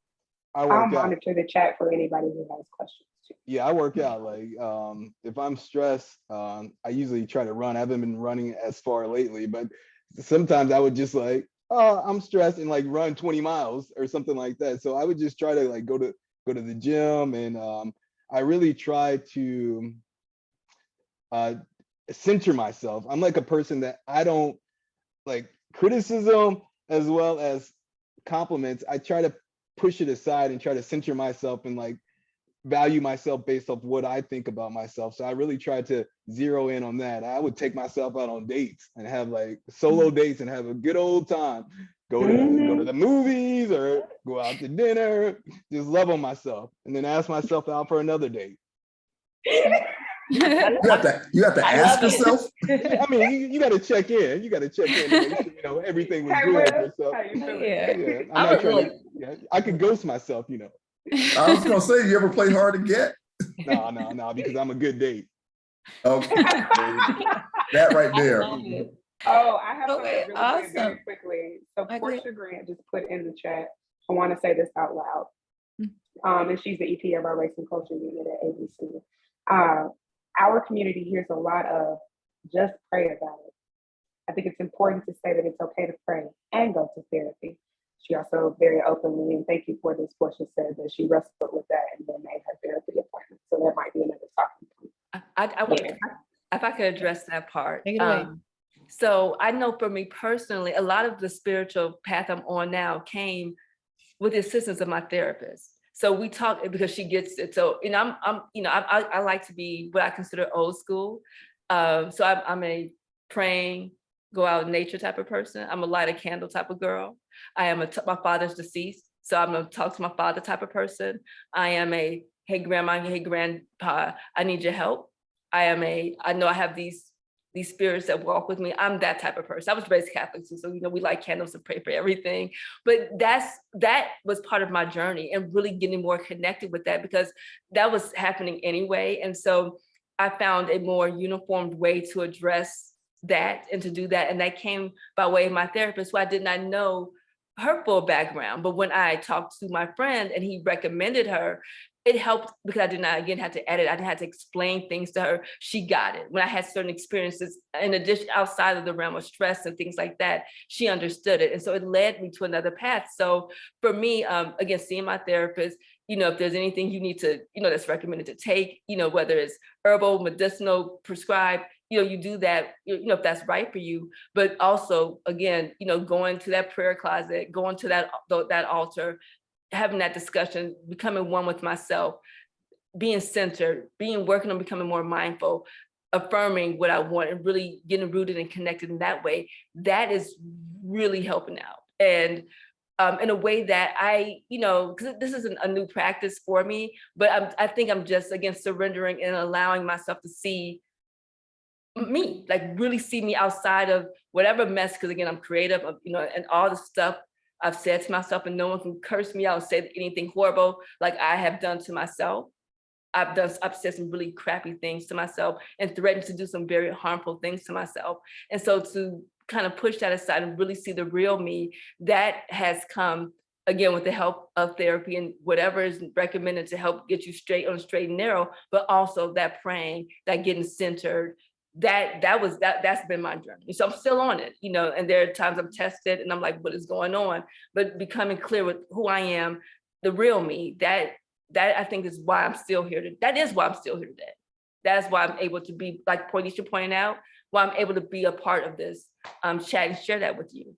I'll monitor the chat for anybody who has questions too. Yeah, I work out. Like if I'm stressed, I usually try to run. I haven't been running as far lately, but sometimes I would just like, oh, I'm stressed, and like run 20 miles or something like that. So I would just try to like go to the gym, and I really try to center myself. I'm like a person that I don't like criticism as well as compliments. I try to push it aside and try to center myself and like value myself based off what I think about myself. So I really try to zero in on that. I would take myself out on dates and have like solo dates and have a good old time. Go to the movies or go out to dinner, just love on myself, and then ask myself out for another date. You have to ask yourself. I mean, you got to check in. You got to check in to make sure, you know, everything was good. So, yeah, I'm not trying to, yeah, I could ghost myself, you know. I was gonna say, you ever play hard to get? No, because I'm a good date. Okay, that right there. Oh, I have something really awesome. quick, very quickly. So Portia Grant just put in the chat, I want to say this out loud. And she's the EP of our Race and Culture unit at ABC. Our community hears a lot of just pray about it. I think it's important to say that it's okay to pray and go to therapy. She also very openly, and thank you for this, Portia said that she wrestled with that and then made her therapy appointment. So that might be another talking point. If I could address that part. Take it away. So I know for me personally, a lot of the spiritual path I'm on now came with the assistance of my therapist. So we talk because she gets it. So, I like to be what I consider old school. So I'm a praying, go out in nature type of person. I'm a light a candle type of girl. I am my father's deceased, so I'm gonna talk to my father type of person. I am a, hey grandma, hey grandpa, I need your help. I know I have these spirits that walk with me. I'm that type of person. I was raised Catholic too, so we light candles and pray for everything. But that was part of my journey and really getting more connected with that because that was happening anyway. And so I found a more uniformed way to address that and to do that. And that came by way of my therapist, who I did not know her full background. But when I talked to my friend and he recommended her, it helped because I did not, again, have to edit. I didn't have to explain things to her. She got it. When I had certain experiences, in addition, outside of the realm of stress and things like that, she understood it. And so it led me to another path. So for me, again, seeing my therapist, if there's anything you need to, that's recommended to take, whether it's herbal, medicinal, prescribed, you do that, if that's right for you. But also, again, going to that prayer closet, going to that altar, having that discussion, becoming one with myself, being centered, working on becoming more mindful, affirming what I want, and really getting rooted and connected in that way, that is really helping out. And in a way that because this isn't a new practice for me, but I think I'm just, again, surrendering and allowing myself to see me, like really see me outside of whatever mess, because again, I'm creative, and all the stuff I've said to myself, and no one can curse me out, say anything horrible like I have done to myself. I've said some really crappy things to myself and threatened to do some very harmful things to myself. And so to kind of push that aside and really see the real me, that has come, again, with the help of therapy and whatever is recommended to help get you straight on straight and narrow, but also that praying, that getting centered, that's been my journey. So I'm still on it, and there are times I'm tested and I'm like, what is going on? But becoming clear with who I am, the real me, that I think is why I'm still here. That is why I'm still here today. That's why I'm able to be, like Poinesha pointed out, why I'm able to be a part of this chat and share that with you.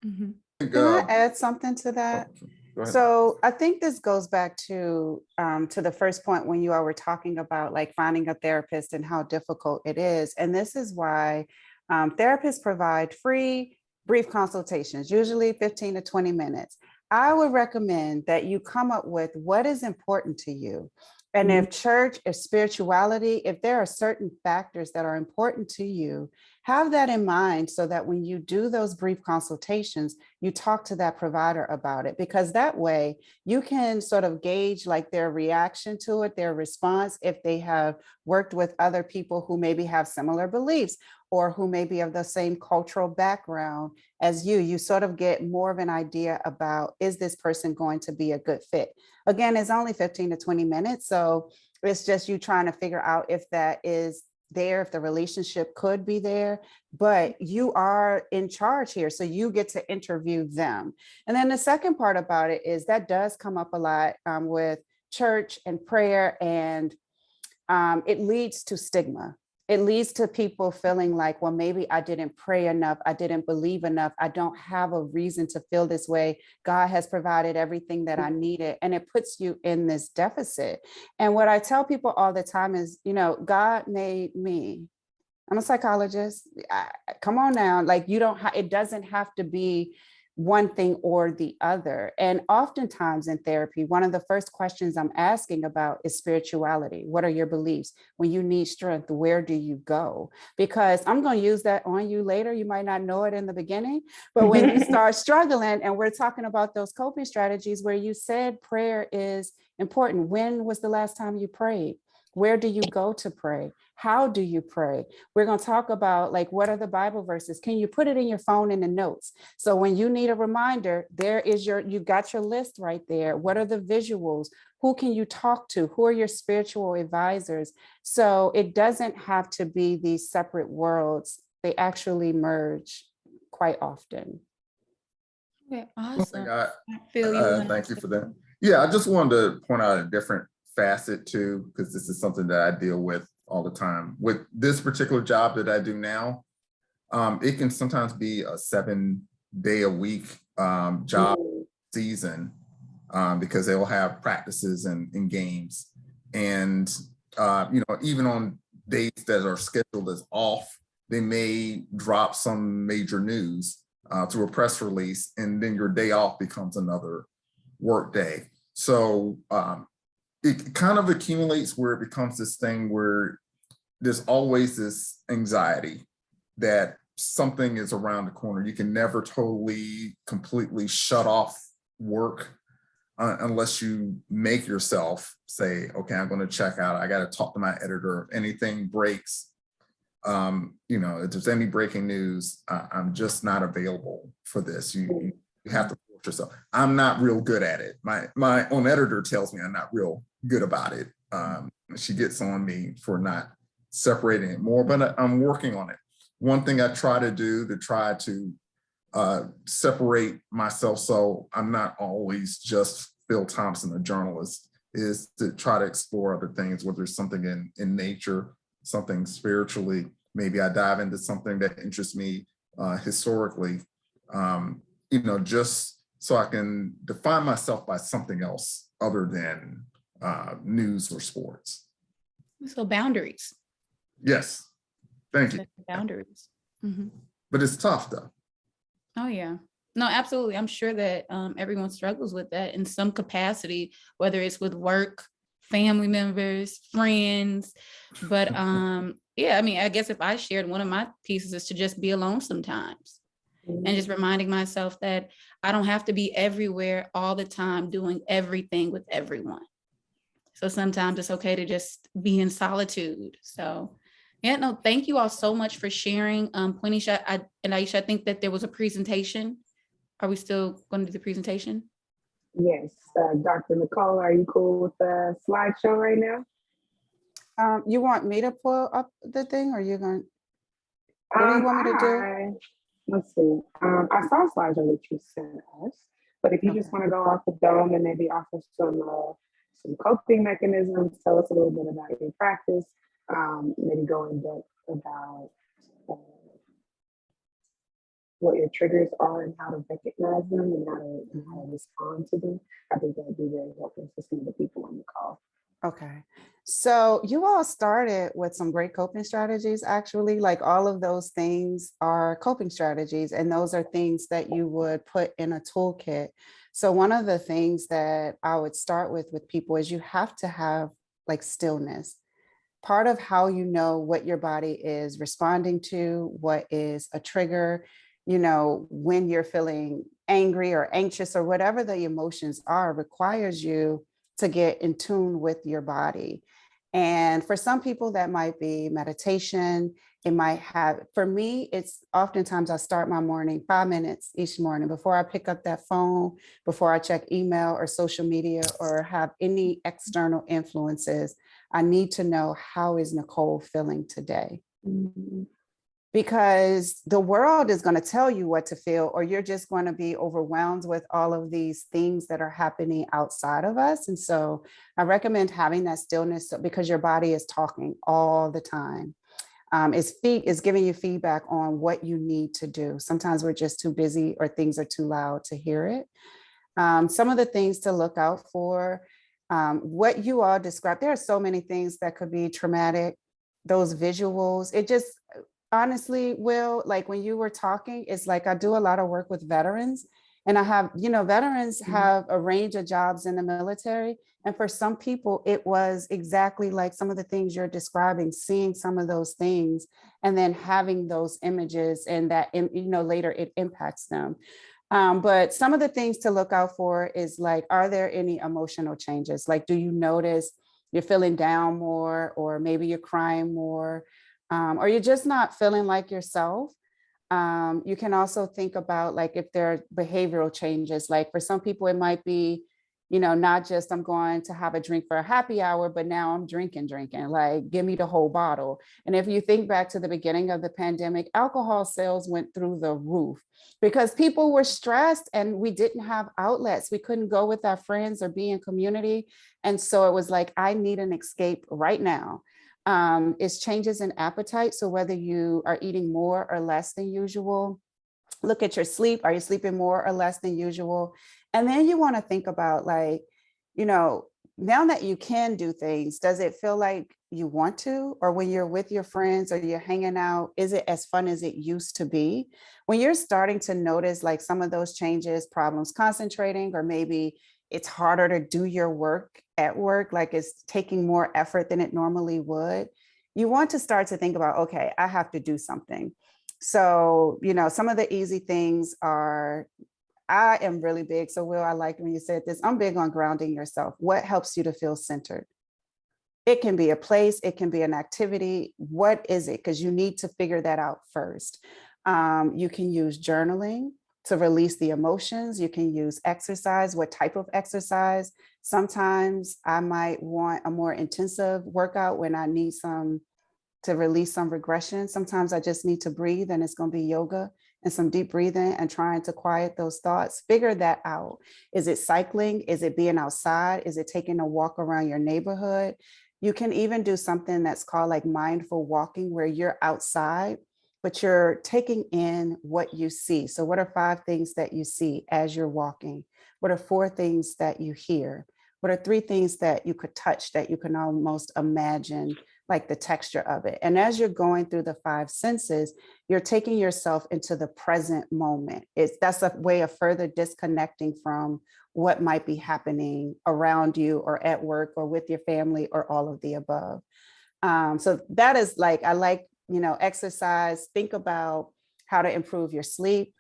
Mm-hmm. Can I add something to that? So I think this goes back to the first point when you all were talking about like finding a therapist and how difficult it is. And this is why therapists provide free brief consultations, usually 15 to 20 minutes. I would recommend that you come up with what is important to you. And if church, if spirituality, if there are certain factors that are important to you, have that in mind so that when you do those brief consultations, you talk to that provider about it, because that way you can sort of gauge like their reaction to it, their response, if they have worked with other people who maybe have similar beliefs or who may be of the same cultural background as you sort of get more of an idea about, is this person going to be a good fit? Again, it's only 15 to 20 minutes. So it's just you trying to figure out if that is there, if the relationship could be there, but you are in charge here. So you get to interview them. And then the second part about it is that does come up a lot with church and prayer, and it leads to stigma. It leads to people feeling like, well, maybe I didn't pray enough. I didn't believe enough. I don't have a reason to feel this way. God has provided everything that I needed. And it puts you in this deficit. And what I tell people all the time is, God made me. I'm a psychologist. Come on now. Like it doesn't have to be one thing or the other. And oftentimes in therapy, one of the first questions I'm asking about is spirituality. What are your beliefs? When you need strength, where do you go? Because I'm going to use that on you later. You might not know it in the beginning, but when you start struggling, and we're talking about those coping strategies where you said prayer is important. When was the last time you prayed? Where do you go to pray? How do you pray? We're going to talk about like, what are the Bible verses? Can you put it in your phone in the notes? So when you need a reminder, you got your list right there. What are the visuals? Who can you talk to? Who are your spiritual advisors? So it doesn't have to be these separate worlds they actually merge quite often. Okay, One thing awesome. Phil, you wanna- thank you for that. Yeah, I just wanted to point out a different facet too, because this is something that I deal with all the time. With this particular job that I do now, it can sometimes be a 7-day-a-week job season, because they will have practices and games. And, even on days that are scheduled as off, they may drop some major news through a press release, and then your day off becomes another work day. So it kind of accumulates where it becomes this thing where there's always this anxiety that something is around the corner. You can never totally, completely shut off work unless you make yourself say, okay, I'm going to check out. I got to talk to my editor. If anything breaks, if there's any breaking news, I'm just not available for this. You have to force yourself. I'm not real good at it. My own editor tells me I'm not real good about it. She gets on me for not separating it more, but I'm working on it. One thing I try to do to try to separate myself so I'm not always just Phil Thompson, a journalist, is to try to explore other things, whether it's something in nature, something spiritually. Maybe I dive into something that interests me historically, just so I can define myself by something else other than news or sports. So boundaries. Yes, thank you. Boundaries. Mm-hmm. But it's tough though. Oh yeah. No, absolutely. I'm sure that everyone struggles with that in some capacity, whether it's with work, family members, friends. But yeah, I mean, I guess if I shared one of my pieces is to just be alone sometimes and just reminding myself that I don't have to be everywhere all the time doing everything with everyone. So sometimes it's okay to just be in solitude. So yeah, no, thank you all so much for sharing. Poinesha and Aisha, I think that there was a presentation. Are we still going to do the presentation? Yes, Dr. Nicole, are you cool with the slideshow right now? You want me to pull up the thing, or you're going? What do you want me to do? Let's see. I saw a slideshow that you sent us, but if you just want to go off the dome and maybe offer some coping mechanisms, tell us a little bit about your practice, maybe go in depth about what your triggers are and how to recognize them and how to respond to them. I think that would be very helpful for some of the people on the call. Okay. So you all started with some great coping strategies, actually. Like all of those things are coping strategies, and those are things that you would put in a toolkit. So one of the things that I would start with people is you have to have like stillness. Part of how you know what your body is responding to, what is a trigger, when you're feeling angry or anxious or whatever the emotions are, requires you to get in tune with your body. And for some people that might be meditation. It might have, for me, it's oftentimes I start my morning 5 minutes each morning before I pick up that phone, before I check email or social media or have any external influences. I need to know, how is Nicole feeling today? Mm-hmm. Because the world is going to tell you what to feel, or you're just going to be overwhelmed with all of these things that are happening outside of us. And so I recommend having that stillness, because your body is talking all the time. It's giving you feedback on what you need to do. Sometimes we're just too busy or things are too loud to hear it. Some of the things to look out for, what you all described, there are so many things that could be traumatic. Those visuals, it just, honestly, Will, like when you were talking, it's like I do a lot of work with veterans, and I have, veterans have a range of jobs in the military. And for some people, it was exactly like some of the things you're describing, seeing some of those things and then having those images, and that, later it impacts them. But some of the things to look out for is like, are there any emotional changes? Like, do you notice you're feeling down more, or maybe you're crying more? Or you're just not feeling like yourself. You can also think about like if there are behavioral changes, like for some people, it might be not just I'm going to have a drink for a happy hour, but now I'm drinking, like give me the whole bottle. And if you think back to the beginning of the pandemic, alcohol sales went through the roof because people were stressed and we didn't have outlets. We couldn't go with our friends or be in community. And so it was like, I need an escape right now. It's changes in appetite. So whether you are eating more or less than usual, look at your sleep. Are you sleeping more or less than usual? And then you want to think about like, now that you can do things, does it feel like you want to? Or when you're with your friends or you're hanging out, is it as fun as it used to be? When you're starting to notice like some of those changes, problems concentrating, or maybe it's harder to do your work at work, like it's taking more effort than it normally would, you want to start to think about, okay, I have to do something. So, some of the easy things are, I am really big. So Will, I like when you said this, I'm big on grounding yourself. What helps you to feel centered? It can be a place, it can be an activity. What is it? Because you need to figure that out first. You can use journaling to release the emotions. You can use exercise. What type of exercise? Sometimes I might want a more intensive workout when I need to release some regression. Sometimes I just need to breathe, and it's going to be yoga and some deep breathing and trying to quiet those thoughts. Figure that out. Is it cycling? Is it being outside? Is it taking a walk around your neighborhood? You can even do something that's called like mindful walking, where you're outside, but you're taking in what you see. So what are 5 things that you see as you're walking? What are 4 things that you hear? What are 3 things that you could touch, that you can almost imagine like the texture of it? And as you're going through the 5 senses, you're taking yourself into the present moment. That's a way of further disconnecting from what might be happening around you or at work or with your family or all of the above. So that is like, I like, exercise. Think about how to improve your sleep.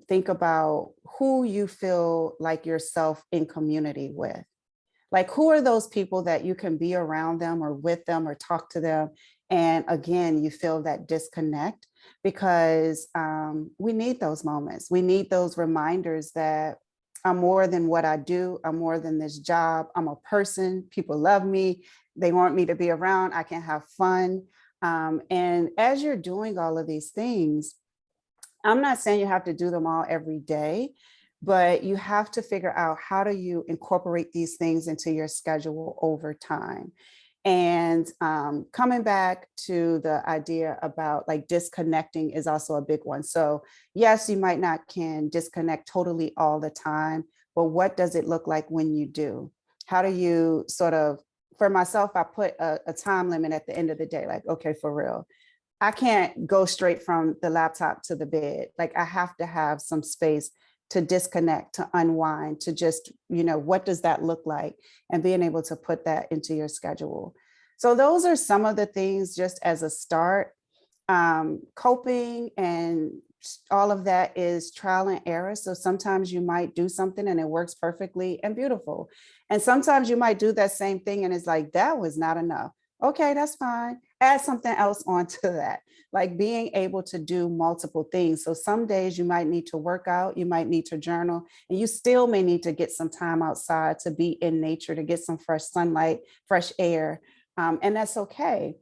Think about who you feel like yourself in community with. Like, who are those people that you can be around them or with them or talk to them? And again, you feel that disconnect, because we need those moments. We need those reminders that I'm more than what I do. I'm more than this job. I'm a person. People love me. They want me to be around. I can have fun. And as you're doing all of these things, I'm not saying you have to do them all every day, but you have to figure out, how do you incorporate these things into your schedule over time? And coming back to the idea about like disconnecting is also a big one. So yes, you might not can disconnect totally all the time, but what does it look like when you do? How do you sort of, for myself, I put a time limit at the end of the day, like, okay, for real, I can't go straight from the laptop to the bed. Like, I have to have some space to disconnect, to unwind, to just, what does that look like? And being able to put that into your schedule. So those are some of the things just as a start. Coping and all of that is trial and error. So sometimes you might do something and it works perfectly and beautiful. And sometimes you might do that same thing and it's like, that was not enough. Okay, that's fine. Add something else onto that, like being able to do multiple things. So some days you might need to work out, you might need to journal, and you still may need to get some time outside to be in nature, to get some fresh sunlight, fresh air, and that's okay.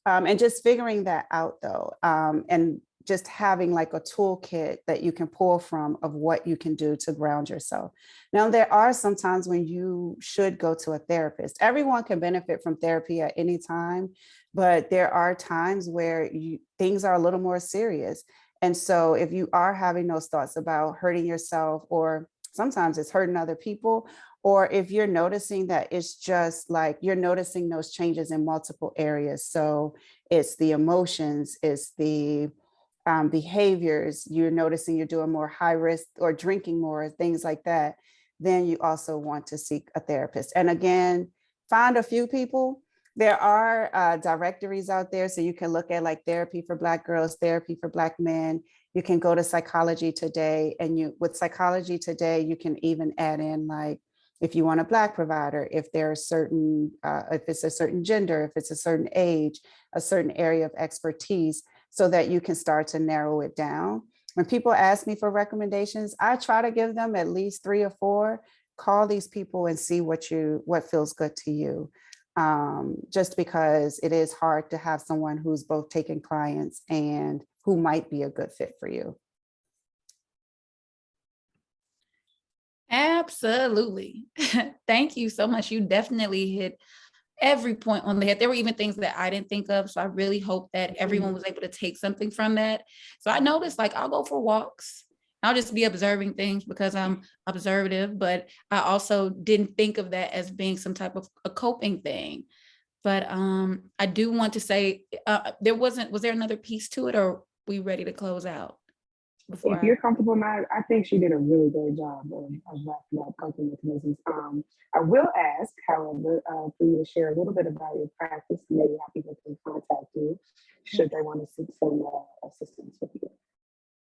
And just figuring that out though, and just having like a toolkit that you can pull from of what you can do to ground yourself. Now, there are some times when you should go to a therapist. Everyone can benefit from therapy at any time, but there are times where things are a little more serious. And so if you are having those thoughts about hurting yourself, or sometimes it's hurting other people, or if you're noticing that it's just like you're noticing those changes in multiple areas. So it's the emotions, it's the behaviors, you're noticing you're doing more high risk or drinking more, things like that, then you also want to seek a therapist. And again, find a few people. There are directories out there, so you can look at like therapy for Black girls, therapy for Black men. You can go to Psychology Today, and with Psychology Today, you can even add in like, if you want a Black provider, if there are certain, if it's a certain gender, if it's a certain age, a certain area of expertise, so that you can start to narrow it down. When people ask me for recommendations, I try to give them at least 3 or 4. call these people and see what feels good to you. Just because it is hard to have someone who's both taking clients and who might be a good fit for you. Absolutely. Thank you so much. You definitely hit every point on the head. There were even things that I didn't think of. So I really hope that everyone was able to take something from that. So I noticed, like, I'll go for walks. I'll just be observing things because I'm observative, but I also didn't think of that as being some type of a coping thing. But I do want to say, was there another piece to it, or are we ready to close out? If you're comfortable now, I think she did a really great job of wrapping up coping mechanisms. I will ask, however, for you to share a little bit about your practice, maybe how people can contact you should they want to seek some assistance with you.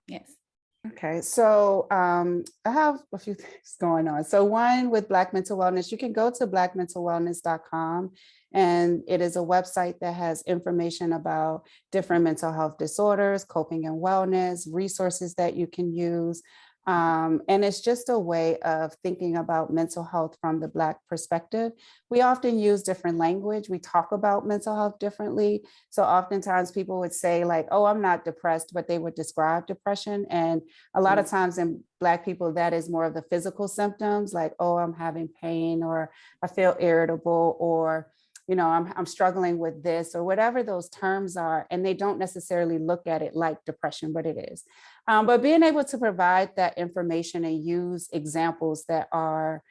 Yes. Okay, so I have a few things going on. So one, with Black Mental Wellness, you can go to blackmentalwellness.com, and it is a website that has information about different mental health disorders, coping and wellness, resources that you can use. And it's just a way of thinking about mental health from the Black perspective. We often use different language. We talk about mental health differently. So oftentimes people would say, like, oh, I'm not depressed, but they would describe depression. And a lot of times in Black people, that is more of the physical symptoms, like, oh, I'm having pain, or I feel irritable, or I'm struggling with this, or whatever those terms are. And they don't necessarily look at it like depression, but it is. But being able to provide that information and use examples that are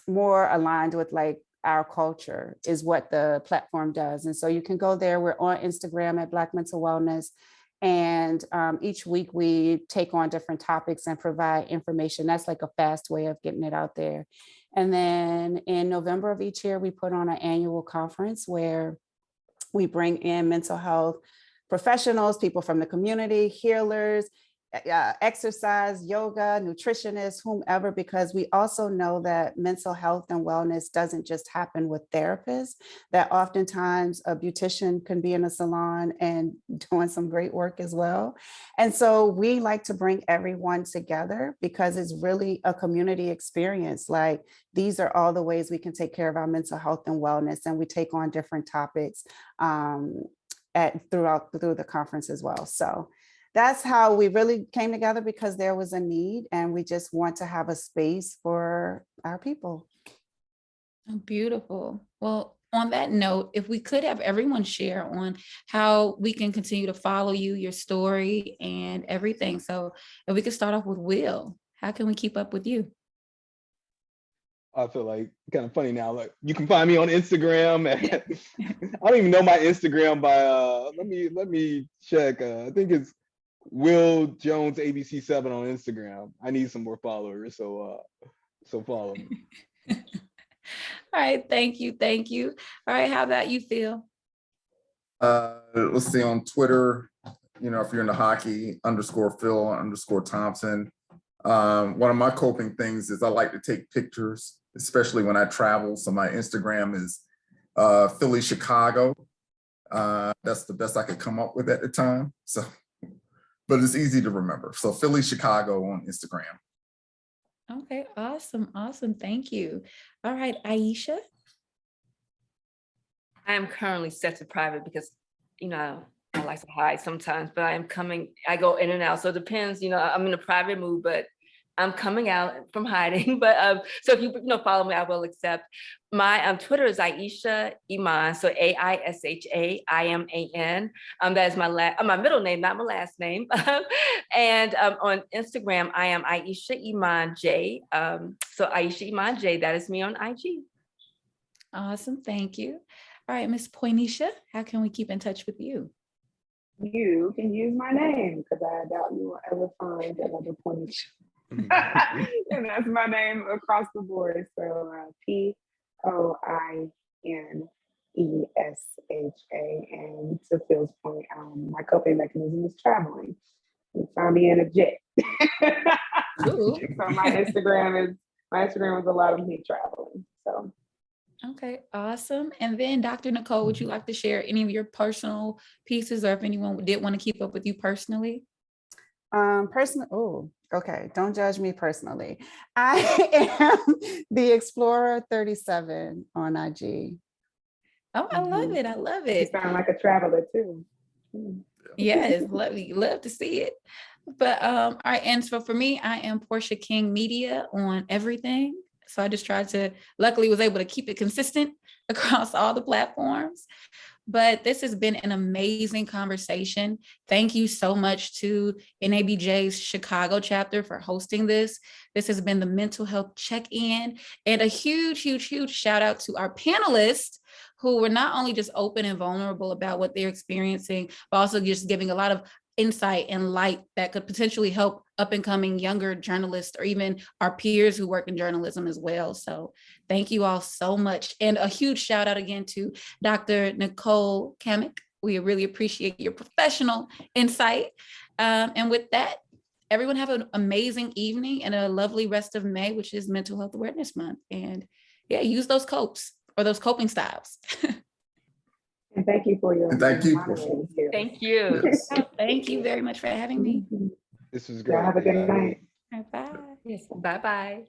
more aligned with, like, our culture is what the platform does. And so you can go there. We're on Instagram at Black Mental Wellness. And each week we take on different topics and provide information. That's like a fast way of getting it out there. And then in November of each year, we put on an annual conference where we bring in mental health professionals, people from the community, healers, exercise, yoga, nutritionists, whomever, because we also know that mental health and wellness doesn't just happen with therapists, that oftentimes a beautician can be in a salon and doing some great work as well. And so we like to bring everyone together because it's really a community experience. Like, these are all the ways we can take care of our mental health and wellness, and we take on different topics through the conference as well. So that's how we really came together, because there was a need and we just want to have a space for our people. Oh, beautiful. Well, on that note, if we could have everyone share on how we can continue to follow you, your story, and everything. So if we could start off with Will, how can we keep up with you? I feel like kind of funny now. Like, you can find me on Instagram. I don't even know my Instagram by let me check. I think it's Will Jones ABC7 on Instagram. I need some more followers, so follow me. All right, thank you. All right, how about you, Phil? Let's see, on Twitter, if you're into hockey, _Phil _Thompson. One of my coping things is I like to take pictures, especially when I travel. So my Instagram is Philly Chicago. That's the best I could come up with at the time. So, but it's easy to remember. So Philly Chicago on Instagram. Okay, awesome. Thank you. All right, Aisha. I am currently set to private because, I like to hide sometimes, but I go in and out. So it depends, I'm in a private mood, but I'm coming out from hiding. But so if you follow me, I will accept. My Twitter is Aisha Iman, so AISHAIMAN. That is my middle name, not my last name. And on Instagram, I am Aisha Iman J. So Aisha Iman J, that is me on IG. Awesome, thank you. All right, Miss Poinesha, how can we keep in touch with you? You can use my name, because I doubt you will ever find another Poinesha. And that's my name across the board. So POINESHA. And to Phil's point, my coping mechanism is traveling. You find me in a jet. So my Instagram is a lot of me traveling. So. Okay, awesome. And then Dr. Nicole, would you like to share any of your personal pieces, or if anyone did want to keep up with you personally? Okay, don't judge me personally. I am the Explorer 37 on IG. Oh, I love it. I love You it. sound like a traveler too. Yes, love to see it. But all right, and so for me, I am Portia King Media on everything. So I just tried to, luckily was able to keep it consistent across all the platforms. But this has been an amazing conversation. Thank you so much to NABJ's Chicago chapter for hosting this. This has been the mental health check-in, and a huge, huge, huge shout out to our panelists who were not only just open and vulnerable about what they're experiencing, but also just giving a lot of insight and light that could potentially help up and coming younger journalists or even our peers who work in journalism as well. So thank you all so much. And a huge shout out again to Dr. Nicole Cammack. We really appreciate your professional insight. And with that, everyone have an amazing evening and a lovely rest of May, which is Mental Health Awareness Month. And yeah, use those copes or those coping styles. And thank you for your. And thank you. moderating skills. Thank you. Yes. Thank you very much for having me. Mhm. This was Y'all great. have a good night. Bye. Yes, bye-bye.